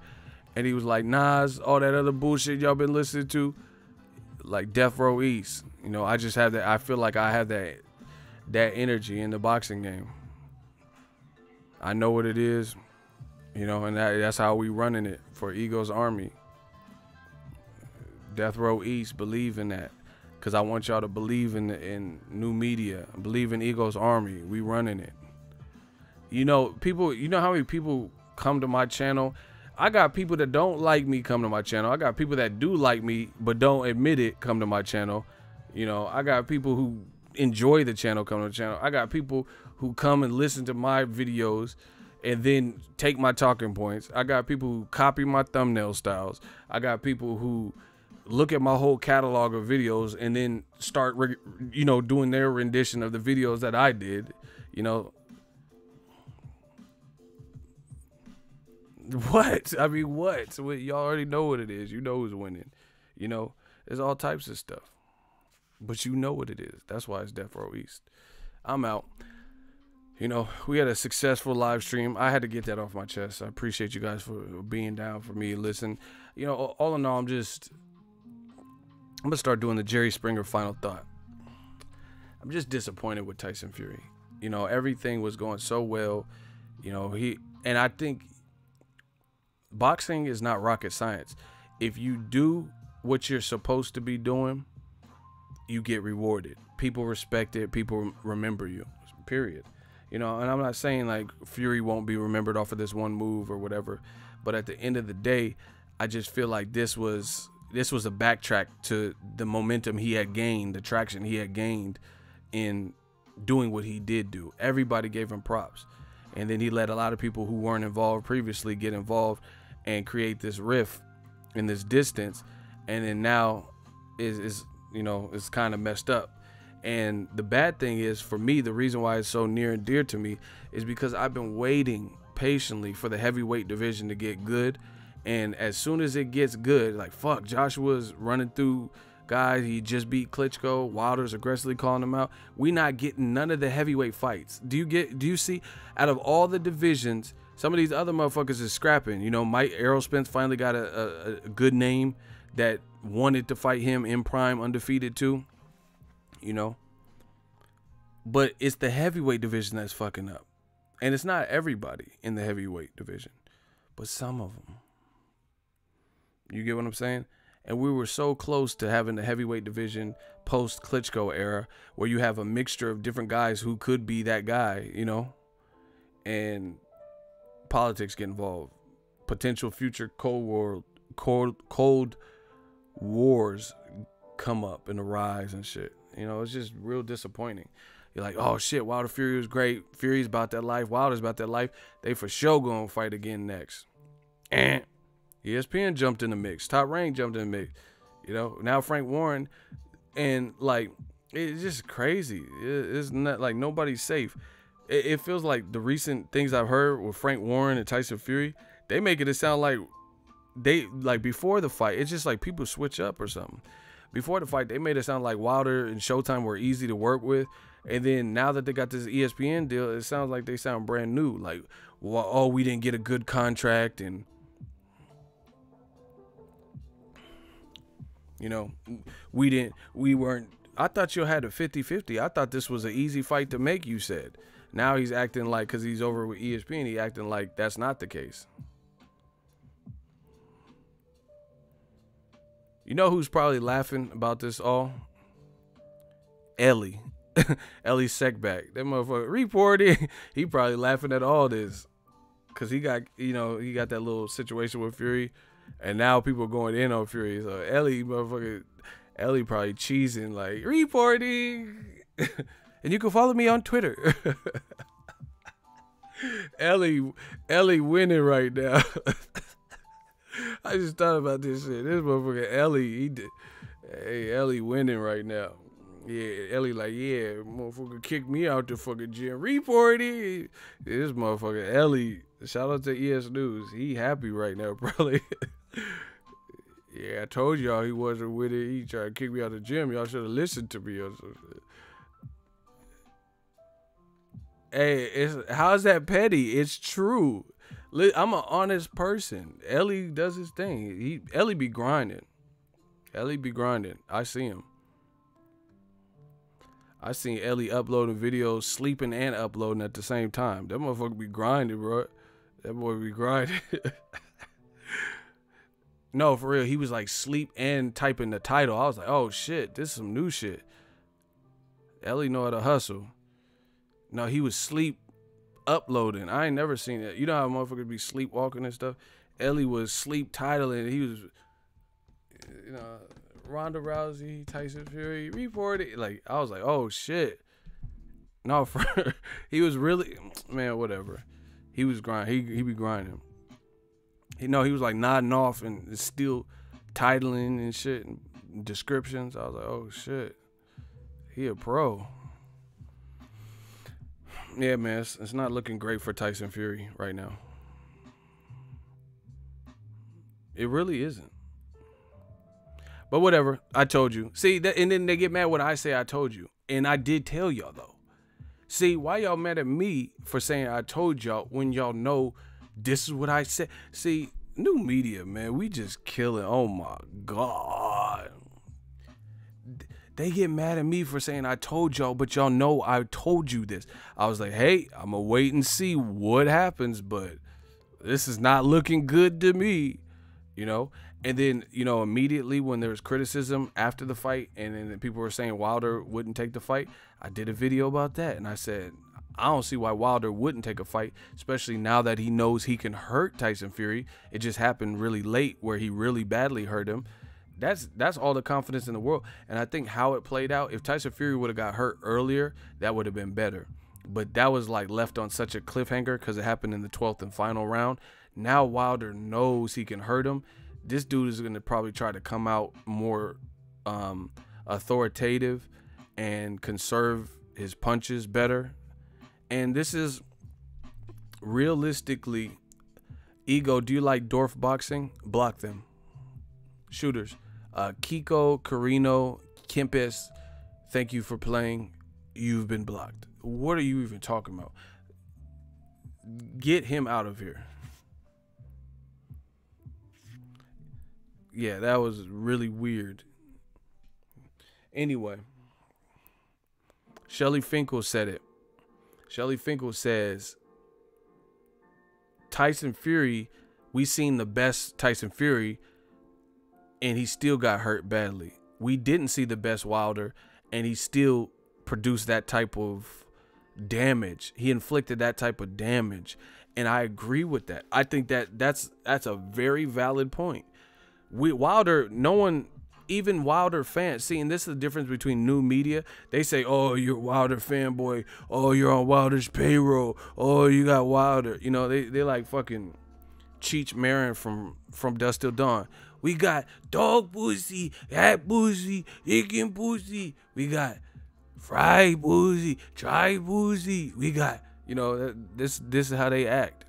and he was like, Nas, all that other bullshit y'all been listening to, like Death Row East. You know, I just have that. I feel like I have that energy in the boxing game. I know what it is, you know, and that's how we running it for Ego's Army. Death Row East, believe in that, because I want y'all to believe in new media, believe in Ego's Army. We running it. You know, people. You know how many people come to my channel? I got people that don't like me come to my channel. I got people that do like me but don't admit it come to my channel. You know, I got people who enjoy the channel come to the channel. I got people who come and listen to my videos and then take my talking points. I got people who copy my thumbnail styles. I got people who look at my whole catalog of videos and then start, you know, doing their rendition of the videos that I did, you know. What? I mean, what? So y'all already know what it is. You know who's winning. You know, there's all types of stuff. But you know what it is. That's why it's Death Row East. I'm out. You know, we had a successful live stream. I had to get that off my chest. I appreciate you guys for being down for me. Listen, you know, all in all, I'm going to start doing the Jerry Springer final thought. I'm just disappointed with Tyson Fury. You know, everything was going so well. You know, and I think boxing is not rocket science. If you do what you're supposed to be doing, you get rewarded. People respect it. People remember you, period. You know, and I'm not saying like Fury won't be remembered off of this one move or whatever, but at the end of the day, I just feel like this was a backtrack to the momentum he had gained, the traction he had gained in doing what he did do. Everybody gave him props. And then he let a lot of people who weren't involved previously get involved and create this rift in this distance. And then now is you know, it's kind of messed up. And the bad thing is, for me, the reason why it's so near and dear to me is because I've been waiting patiently for the heavyweight division to get good. And as soon as it gets good, like, fuck, Joshua's running through guys. He just beat Klitschko. Wilder's aggressively calling him out. We not getting none of the heavyweight fights. Do you see, out of all the divisions, some of these other motherfuckers is scrapping. You know, Mike Errol Spence finally got a good name that wanted to fight him in prime, undefeated too. You know, but it's the heavyweight division that's fucking up. And it's not everybody in the heavyweight division, but some of them. You get what I'm saying? And we were so close to having the heavyweight division post Klitschko era, where you have a mixture of different guys who could be that guy, you know, and politics get involved. Potential future cold wars come up and arise and shit. You know, it's just real disappointing. You're like, oh shit, Wilder Fury was great. Fury's about that life. Wilder's about that life. They for sure gonna fight again next. And ESPN jumped in the mix. Top Rank jumped in the mix. You know, now Frank Warren, and like, it's just crazy. It's not like nobody's safe. It feels like the recent things I've heard with Frank Warren and Tyson Fury, they make it sound like they, like, before the fight, it's just like people switch up or something. Before the fight, they made it sound like Wilder and Showtime were easy to work with. And then now that they got this ESPN deal, it sounds like they sound brand new. Like, well, oh, we didn't get a good contract. And, you know, we weren't. I thought you had a 50-50. I thought this was an easy fight to make, you said. Now he's acting like, because he's over with ESPN, he acting like that's not the case. You know who's probably laughing about this all? Ellie. Ellie Seckback. That motherfucker reported. He probably laughing at all this. Because he got, you know, he got that little situation with Fury. And now people are going in on Fury. So Ellie probably cheesing like reporting. And you can follow me on Twitter. Ellie winning right now. I just thought about this shit. This motherfucker Ellie, Ellie winning right now. Yeah, Ellie like, yeah, motherfucker kicked me out the fucking gym. Reporting. This motherfucker Ellie, shout out to ES News. He happy right now, probably. Yeah, I told y'all he wasn't with it. He tried to kick me out the gym. Y'all should have listened to me or some shit. Hey, how's that petty? It's true. I'm an honest person. Ellie does his thing. Ellie be grinding. I see him. I seen Ellie uploading videos, sleeping and uploading at the same time. That motherfucker be grinding, bro. That boy be grinding. No, for real. He was like sleep and typing the title. I was like, oh shit, this is some new shit. Ellie know how to hustle. No, he was sleep uploading. I ain't never seen that. You know how motherfuckers be sleepwalking and stuff? Ellie was sleep titling. He was, you know, Ronda Rousey, Tyson Fury, reported. Like, I was like, oh shit. No, he was really, man, whatever. He was grinding. He be grinding. He was like nodding off and still titling and shit and descriptions. I was like, oh shit. He a pro. Yeah, man, it's not looking great for Tyson Fury right now. It really isn't. But whatever, I told you. See, and then they get mad when I say I told you. And I did tell y'all, though. See, why y'all mad at me for saying I told y'all when y'all know this is what I said? See, new media, man, we just killing. Oh, my God. They get mad at me for saying I told y'all, but y'all know I told you this. I was like, hey, I'm going to wait and see what happens, but this is not looking good to me, you know? And then, you know, immediately when there was criticism after the fight and then people were saying Wilder wouldn't take the fight, I did a video about that. And I said, I don't see why Wilder wouldn't take a fight, especially now that he knows he can hurt Tyson Fury. It just happened really late where he really badly hurt him. That's all the confidence in the world. And I think how it played out, if Tyson Fury would have got hurt earlier, that would have been better. But that was like left on such a cliffhanger because it happened in the 12th and final round. Now Wilder knows he can hurt him. This dude is going to probably try to come out more authoritative and conserve his punches better. And this is realistically, Ego, do you like dwarf boxing? Block them. Shooters. Kiko, Carino, Kempes, thank you for playing. You've been blocked. What are you even talking about? Get him out of here. Yeah, that was really weird. Anyway, Shelly Finkel said it. Shelly Finkel says, Tyson Fury, we seen the best Tyson Fury, and he still got hurt badly. We didn't see the best Wilder, and he still produced that type of damage. He inflicted that type of damage, and I agree with that. I think that's a very valid point. Wilder, no one, even Wilder fans, see, and this is the difference between new media. They say, oh, you're a Wilder fanboy. Oh, you're on Wilder's payroll. Oh, you got Wilder. You know, they like fucking Cheech Marin from Dusk Till Dawn. We got dog pussy, hat pussy, chicken pussy. We got fried pussy, dry pussy. We got, you know, this is how they act.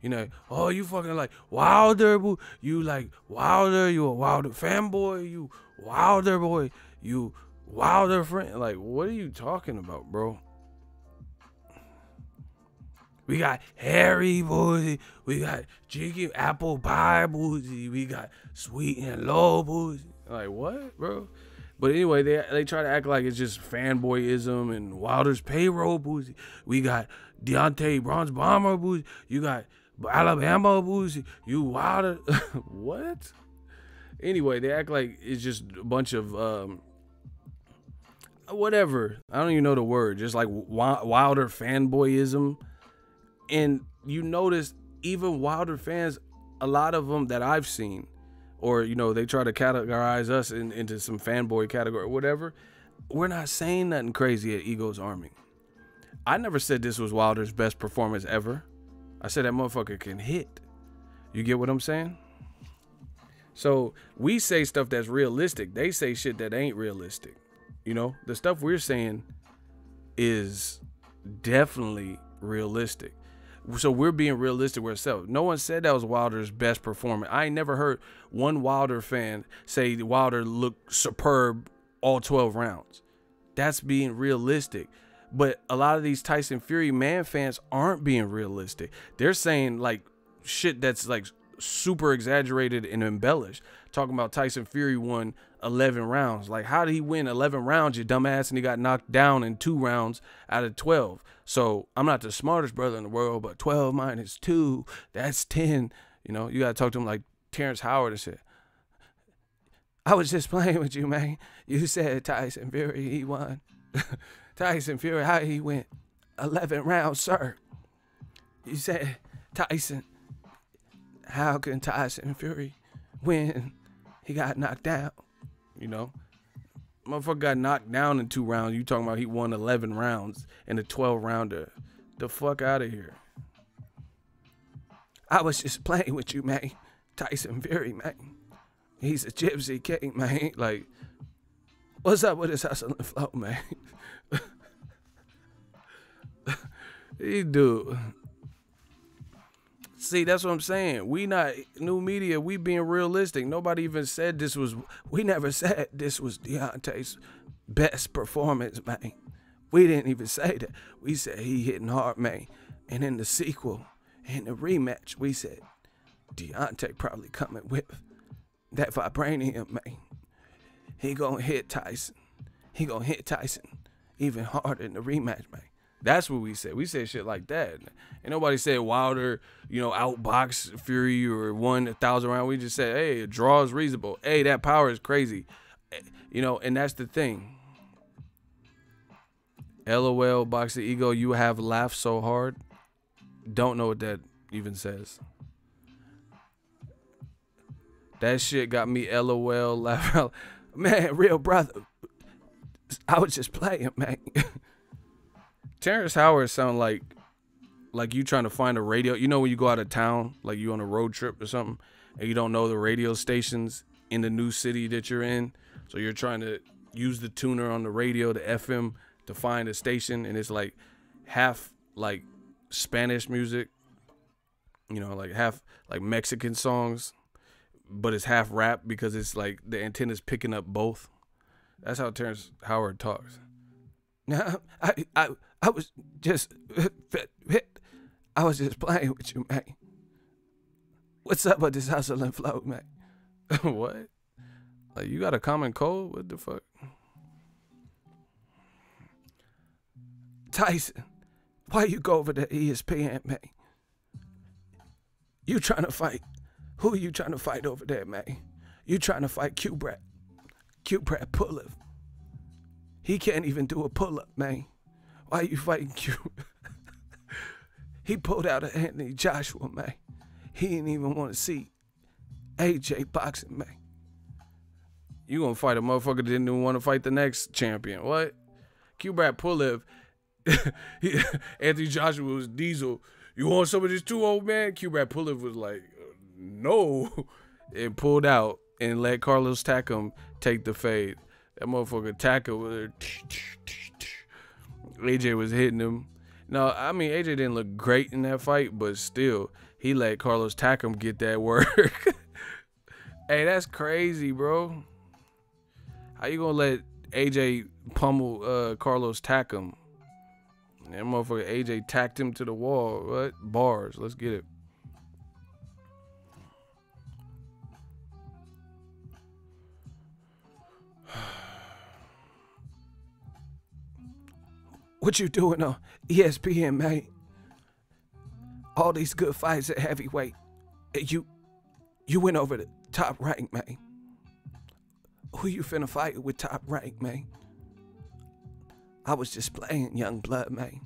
You know, oh, you fucking like Wilder, boo. You like Wilder, you a Wilder fanboy, you Wilder boy, you Wilder friend. Like, what are you talking about, bro? We got Harry boozy, we got chicken apple pie boozy, we got sweet and low boozy. Like, what, bro? But anyway, they try to act like it's just fanboyism and Wilder's payroll boozy. We got Deontay Bronze Bomber boozy. You got Alabama boozy. You Wilder. What? Anyway, they act like it's just a bunch of whatever. I don't even know the word. Just like Wilder fanboyism. And you notice even Wilder fans a lot of them that I've seen, or, you know, they try to categorize us into some fanboy category or whatever. We're not saying nothing crazy at Ego's Army. I never said this was Wilder's best performance ever. I said that motherfucker can hit. You get what I'm saying? So we say stuff that's realistic. They say shit that ain't realistic. You know, the stuff we're saying is definitely realistic. So we're being realistic with ourselves. No one said that was Wilder's best performance. I ain't never heard one Wilder fan say Wilder looked superb all 12 rounds. That's being realistic. But a lot of these Tyson Fury man fans aren't being realistic. They're saying like shit that's like super exaggerated and embellished. Talking about Tyson Fury won 11 rounds. Like, how did he win 11 rounds, you dumbass, and he got knocked down in 2 rounds out of 12? So I'm not the smartest brother in the world, but 12 minus 2, that's 10. You know, you got to talk to him like Terrence Howard and shit. I was just playing with you, man. You said Tyson Fury, he won. Tyson Fury, how he went 11 rounds, sir. You said Tyson. How can Tyson Fury win? He got knocked down. You know, motherfucker got knocked down in 2 rounds. You talking about he won 11 rounds in a 12-rounder? The fuck out of here. I was just playing with you, man. Tyson Fury, man. He's a gypsy king, man. Like, what's up with his hustle and flow, man? He do. See, that's what I'm saying. We not new media. We being realistic. Nobody even said this was. We never said this was Deontay's best performance, man. We didn't even say that. We said he hitting hard, man. And in the sequel, in the rematch, we said Deontay probably coming with that vibranium, man. He gonna hit Tyson. He gonna hit Tyson even harder in the rematch, man. That's what we said. We said shit like that. Ain't nobody said Wilder, you know, outboxed Fury or won 1,000 rounds. We just said, hey, a draw is reasonable. Hey, that power is crazy. You know, and that's the thing. LOL, Boxingego, you have laughed so hard. Don't know what that even says. That shit got me LOL, laugh out. Man, real brother. I was just playing, man. Terrence Howard sound like you trying to find a radio. You know when you go out of town, like you on a road trip or something, and you don't know the radio stations in the new city that you're in. So you're trying to use the tuner on the radio, the FM, to find a station, and it's like half like Spanish music, you know, like half like Mexican songs, but it's half rap because it's like the antenna's picking up both. That's how Terrence Howard talks. Now, I was just playing with you, man. What's up with this hustle and flow, man? What? Like, you got a common cold? What the fuck? Tyson, why you go over to ESPN, man? You trying to fight? Who are you trying to fight over there, man? You trying to fight Q-Brat Pulev. He can't even do a pull-up, man. Why you fighting Q? He pulled out an Anthony Joshua, man. He didn't even want to see AJ boxing, man. You gonna fight a motherfucker that didn't even want to fight the next champion. What? Q-Brat Pulev. Anthony Joshua was Diesel. You want some of this too, old man? Q-Brat Pulev was like, no. And pulled out and let Carlos Takam take the fade. That motherfucker Taka was AJ was hitting him. No, I mean, AJ didn't look great in that fight, but still, he let Carlos Takam get that work. Hey, that's crazy, bro. How you gonna let AJ pummel Carlos Takam? That motherfucker AJ tacked him to the wall. What? Bars. Let's get it. What you doing on ESPN, man? All these good fights at heavyweight. You went over the top rank, man. Who you finna fight with top rank, man? I was just playing, young blood, man.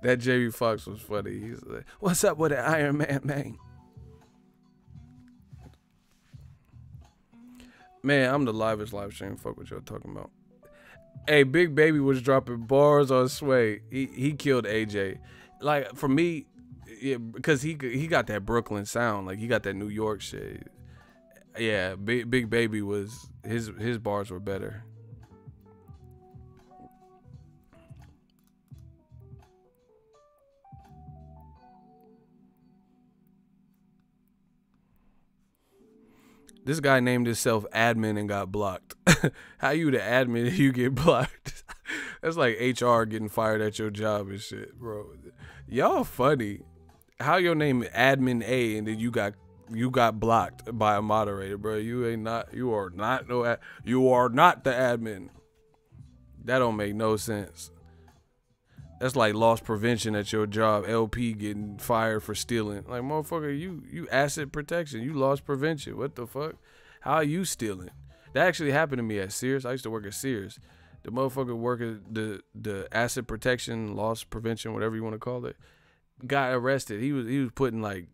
That Jamie Foxx was funny. He's like, "What's up with the Iron Man, man?" Man, I'm the livest live stream. Fuck what y'all talking about. Hey, Big Baby was dropping bars on Sway. He killed AJ. Like, for me, yeah, because he got that Brooklyn sound. Like, he got that New York shit. Yeah, Big Baby was his bars were better. This guy named himself admin and got blocked. How you the admin and you get blocked? That's like HR getting fired at your job and shit, bro. Y'all funny. How your name admin A and then you got blocked by a moderator, bro? You are not the admin. That don't make no sense. That's like loss prevention at your job. LP getting fired for stealing. Like, motherfucker, you asset protection. You loss prevention. What the fuck? How are you stealing? That actually happened to me at Sears. I used to work at Sears. The motherfucker working the asset protection, loss prevention, whatever you want to call it, got arrested. He was putting like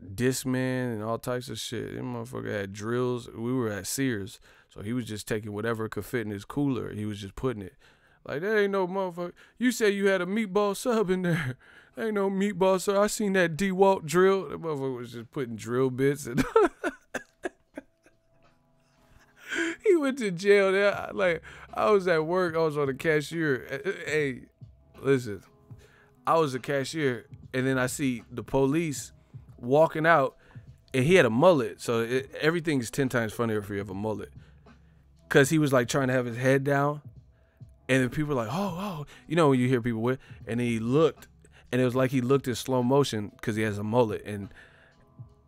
Discman and all types of shit. That motherfucker had drills. We were at Sears, so he was just taking whatever could fit in his cooler. He was just putting it. Like, that ain't no motherfucker. You said you had a meatball sub in there. There ain't no meatball sub. I seen that DeWalt drill. That motherfucker was just putting drill bits in. He went to jail there. Like, I was at work. I was on the cashier. Hey, listen. I was a cashier, and then I see the police walking out, and he had a mullet. So everything's 10 times funnier if you have a mullet. Because he was, like, trying to have his head down. And then people were like, oh, you know when you hear people with, and he looked, and it was like he looked in slow motion because he has a mullet. And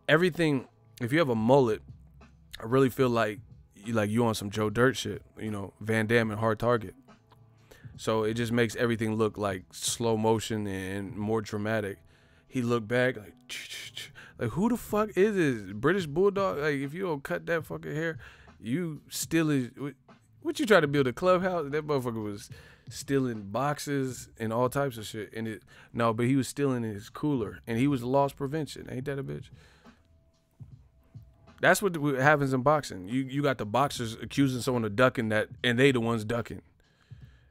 everything, if you have a mullet, I really feel like you on some Joe Dirt shit, you know, Van Damme and Hard Target. So it just makes everything look like slow motion and more dramatic. He looked back like who the fuck is this? British Bulldog? Like, if you don't cut that fucking hair, you still is. What you try to build a clubhouse? That motherfucker was stealing boxes and all types of shit. But he was stealing his cooler, and he was loss prevention. Ain't that a bitch? That's what happens in boxing. You got the boxers accusing someone of ducking that, and they the ones ducking.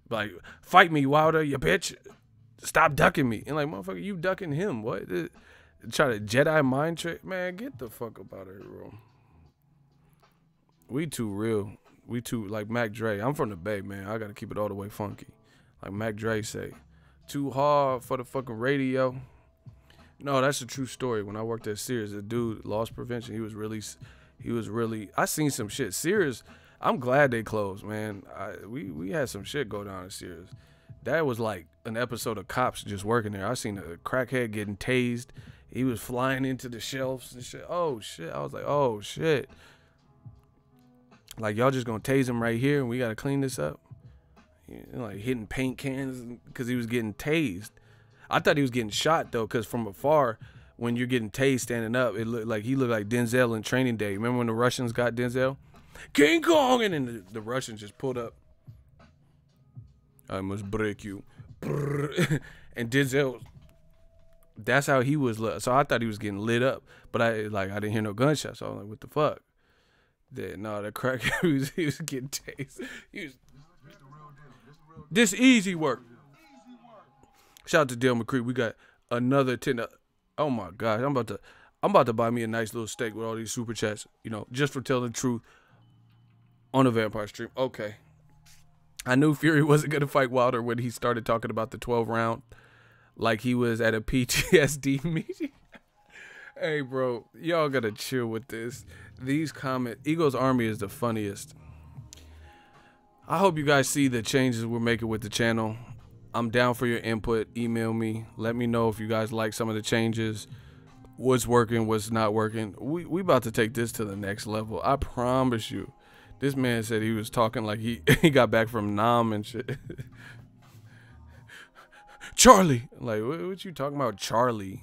Like, fight me, Wilder, you bitch. Stop ducking me. And like, motherfucker, you ducking him. What? Try to Jedi mind trick? Man, get the fuck up out of here, bro. We too real. We too, like Mac Dre. I'm from the Bay, man. I got to keep it all the way funky. Like Mac Dre say, too hard for the fucking radio. No, that's a true story. When I worked at Sears, the dude, loss prevention, he was really, I seen some shit. Sears, I'm glad they closed, man. We had some shit go down at Sears. That was like an episode of Cops just working there. I seen a crackhead getting tased. He was flying into the shelves and shit. Oh, shit. I was like, oh, shit. Like, y'all just gonna tase him right here and we gotta clean this up? Like, hitting paint cans because he was getting tased. I thought he was getting shot, though, because from afar, when you're getting tased standing up, he looked like Denzel in Training Day. Remember when the Russians got Denzel? King Kong! And then the Russians just pulled up. I must break you. And Denzel, that's how he was. So I thought he was getting lit up. But I didn't hear no gunshots. So I was like, what the fuck? The crack, he was getting tased. This easy work. Shout out to Dale McCree. We got another 10. Oh my gosh, I'm about to buy me a nice little steak with all these super chats. You know, just for telling the truth on a vampire stream. Okay. I knew Fury wasn't gonna fight Wilder when he started talking about the 12 round, like he was at a PTSD meeting. Hey, bro, y'all gotta chill with this. These comments, Ego's Army is the funniest. I hope you guys see the changes we're making with the channel. I'm down for your input. Email me. Let me know if you guys like some of the changes. What's working, what's not working. We about to take this to the next level. I promise you. This man said he was talking like he got back from Nam and shit. Charlie. Like, what you talking about, Charlie?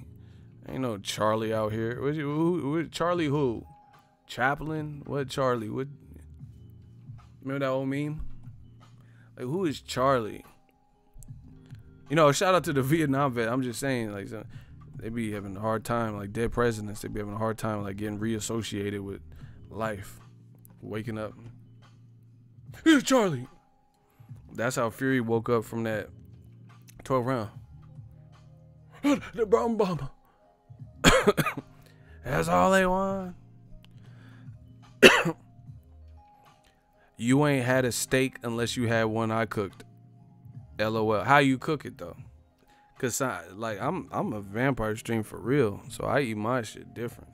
Ain't no Charlie out here. Charlie who? Chaplin? What Charlie? What? Remember that old meme? Like, who is Charlie? You know, shout out to the Vietnam vet. I'm just saying, like, they be having a hard time, like dead presidents. They be having a hard time, like getting reassociated with life, waking up. Here's Charlie. That's how Fury woke up from that 12 round. The brown bomber. That's all they want. You ain't had a steak unless you had one I cooked. LOL. How you cook it though? Cause I'm a vampire stream for real, so I eat my shit different.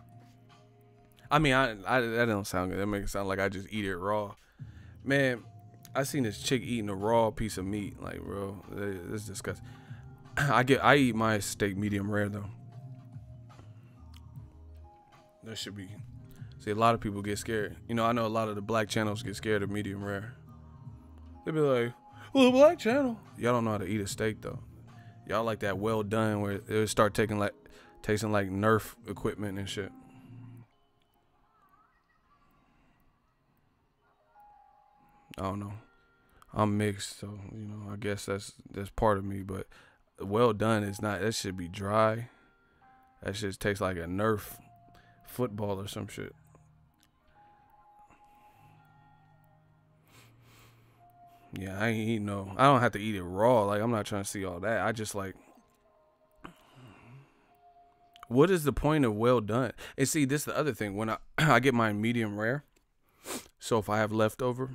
I mean, I that don't sound good. That makes it sound like I just eat it raw. Man, I seen this chick eating a raw piece of meat. Like, bro, it's disgusting. I eat my steak medium rare though. That should be. See, a lot of people get scared. You know, I know a lot of the black channels get scared of medium rare. They be like, well, the black channel. Y'all don't know how to eat a steak though. Y'all like that well done where it'll start tasting like Nerf equipment and shit. I don't know. I'm mixed, so you know, I guess that's part of me, but well done is not. That should be dry. That shit tastes like a Nerf football or some shit. Yeah, I ain't eating no. I don't have to eat it raw. Like, I'm not trying to see all that. I just like, what is the point of well done? And see, this is the other thing. When I get mine medium rare, so if I have leftover,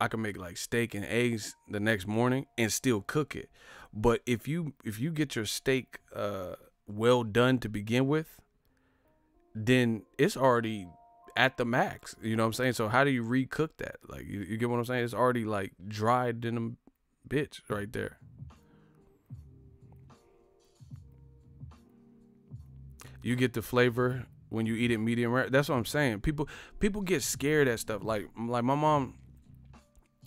I can make like steak and eggs the next morning and still cook it. But if you get your steak well done to begin with, then it's already at the max. You know what I'm saying? So how do you recook that? Like, you get what I'm saying? It's already like dried in a bitch right there. You get the flavor when you eat it medium rare. That's what I'm saying. People get scared at stuff. Like my mom,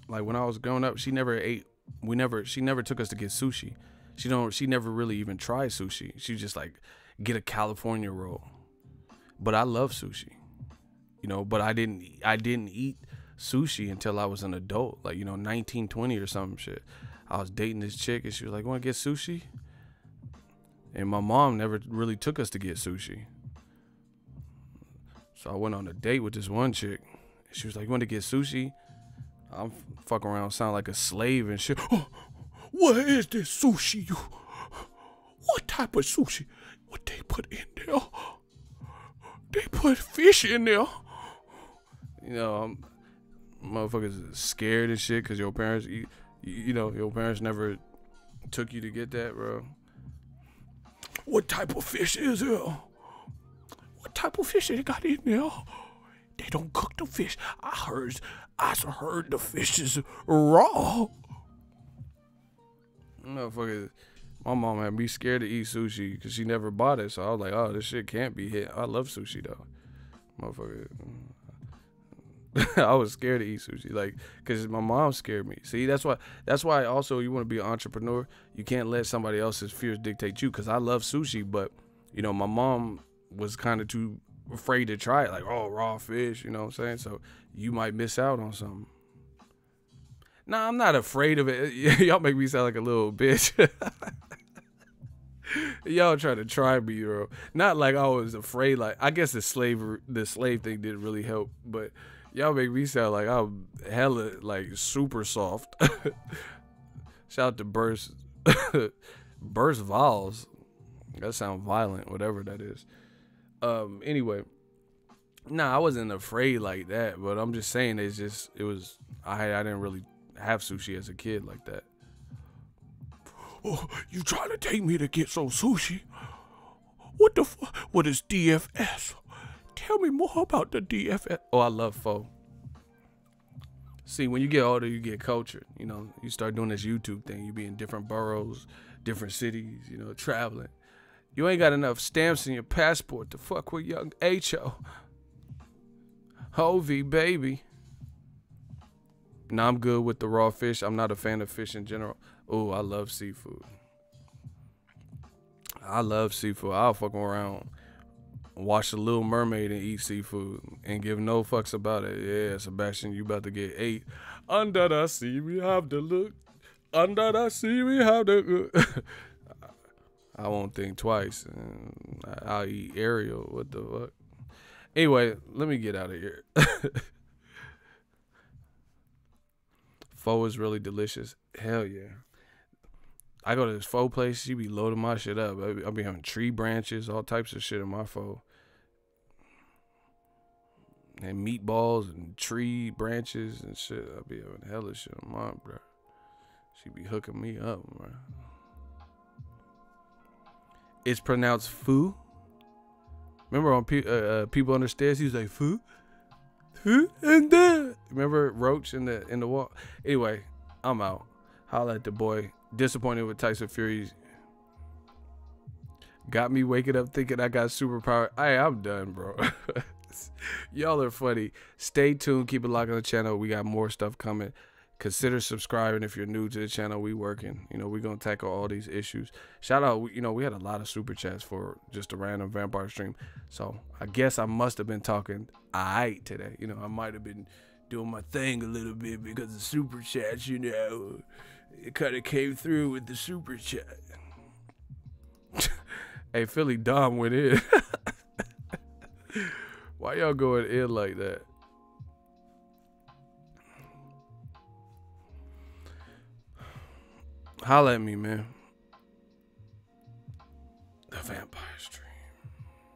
like when I was growing up, she never took us to get sushi. She never really even tried sushi. She just like get a California roll. But I love sushi. You know, but I didn't eat sushi until I was an adult, like, you know, 19, 20 or some shit. I was dating this chick and she was like, "Want to get sushi?" And my mom never really took us to get sushi. So I went on a date with this one chick. And she was like, "You want to get sushi?" I'm fucking around, sound like a slave and shit. "Oh, what is this sushi? What type of sushi? What they put in there? They put fish in there." You know, motherfuckers scared and shit because your parents, you know, your parents never took you to get that, bro. "What type of fish is it? What type of fish they got in there? They don't cook the fish. I heard the fish is raw." Motherfuckers, my mom had me scared to eat sushi because she never bought it. So I was like, "Oh, this shit can't be hit." I love sushi though, motherfucker. I was scared to eat sushi, like, because my mom scared me. See, that's why also you want to be an entrepreneur. You can't let somebody else's fears dictate you, because I love sushi, but, you know, my mom was kind of too afraid to try it, like, oh, raw fish, you know what I'm saying? So you might miss out on something. Nah, I'm not afraid of it. Y'all make me sound like a little bitch. Y'all try to try me, bro. Not like I was afraid. Like, I guess the slave thing didn't really help, but y'all make me sound like I'm hella, like, super soft. Shout out to Burst Vols. That sound violent, whatever that is. Anyway, nah, I wasn't afraid like that, but I'm just saying I didn't really have sushi as a kid like that. "Oh, you trying to take me to get some sushi? What the fuck? What is DFS? Tell me more about the DFS. Oh, I love pho. See, when you get older, you get cultured. You know, you start doing this YouTube thing. You be in different boroughs, different cities, you know, traveling. You ain't got enough stamps in your passport to fuck with young H.O. Hovey, baby. Nah, I'm good with the raw fish. I'm not a fan of fish in general. Oh, I love seafood. I'll fuck around, watch The Little Mermaid and eat seafood and give no fucks about it. Yeah, Sebastian, you about to get ate. Under the sea, we have to look Under the sea, we have the. I won't think twice. I'll eat Ariel. What the fuck? Anyway, let me get out of here. Pho is really delicious. Hell yeah. I go to this pho place. She be loading my shit up. I'll be having tree branches, all types of shit in my pho. And meatballs and tree branches and shit. I'll be having hella shit on mine, bro. She be hooking me up, bro. It's pronounced foo. Remember on People Under Stairs, he was like foo, foo, and then remember Roach in the wall. Anyway, I'm out. Holla at the boy. Disappointed with Tyson Fury. Got me waking up thinking I got superpower. Hey, I'm done, bro. Y'all are funny. Stay tuned. Keep it locked on the channel. We got more stuff coming. Consider subscribing if you're new to the channel. We working. We're going to tackle all these issues. Shout out, we had a lot of super chats for just a random vampire stream. So I guess I must have been talking aight today. I might have been doing my thing a little bit because of super chats, It kind of came through with the super chat. Hey, Philly Dom went in. Why y'all going in like that? Holla at me, man. The Vampire Stream.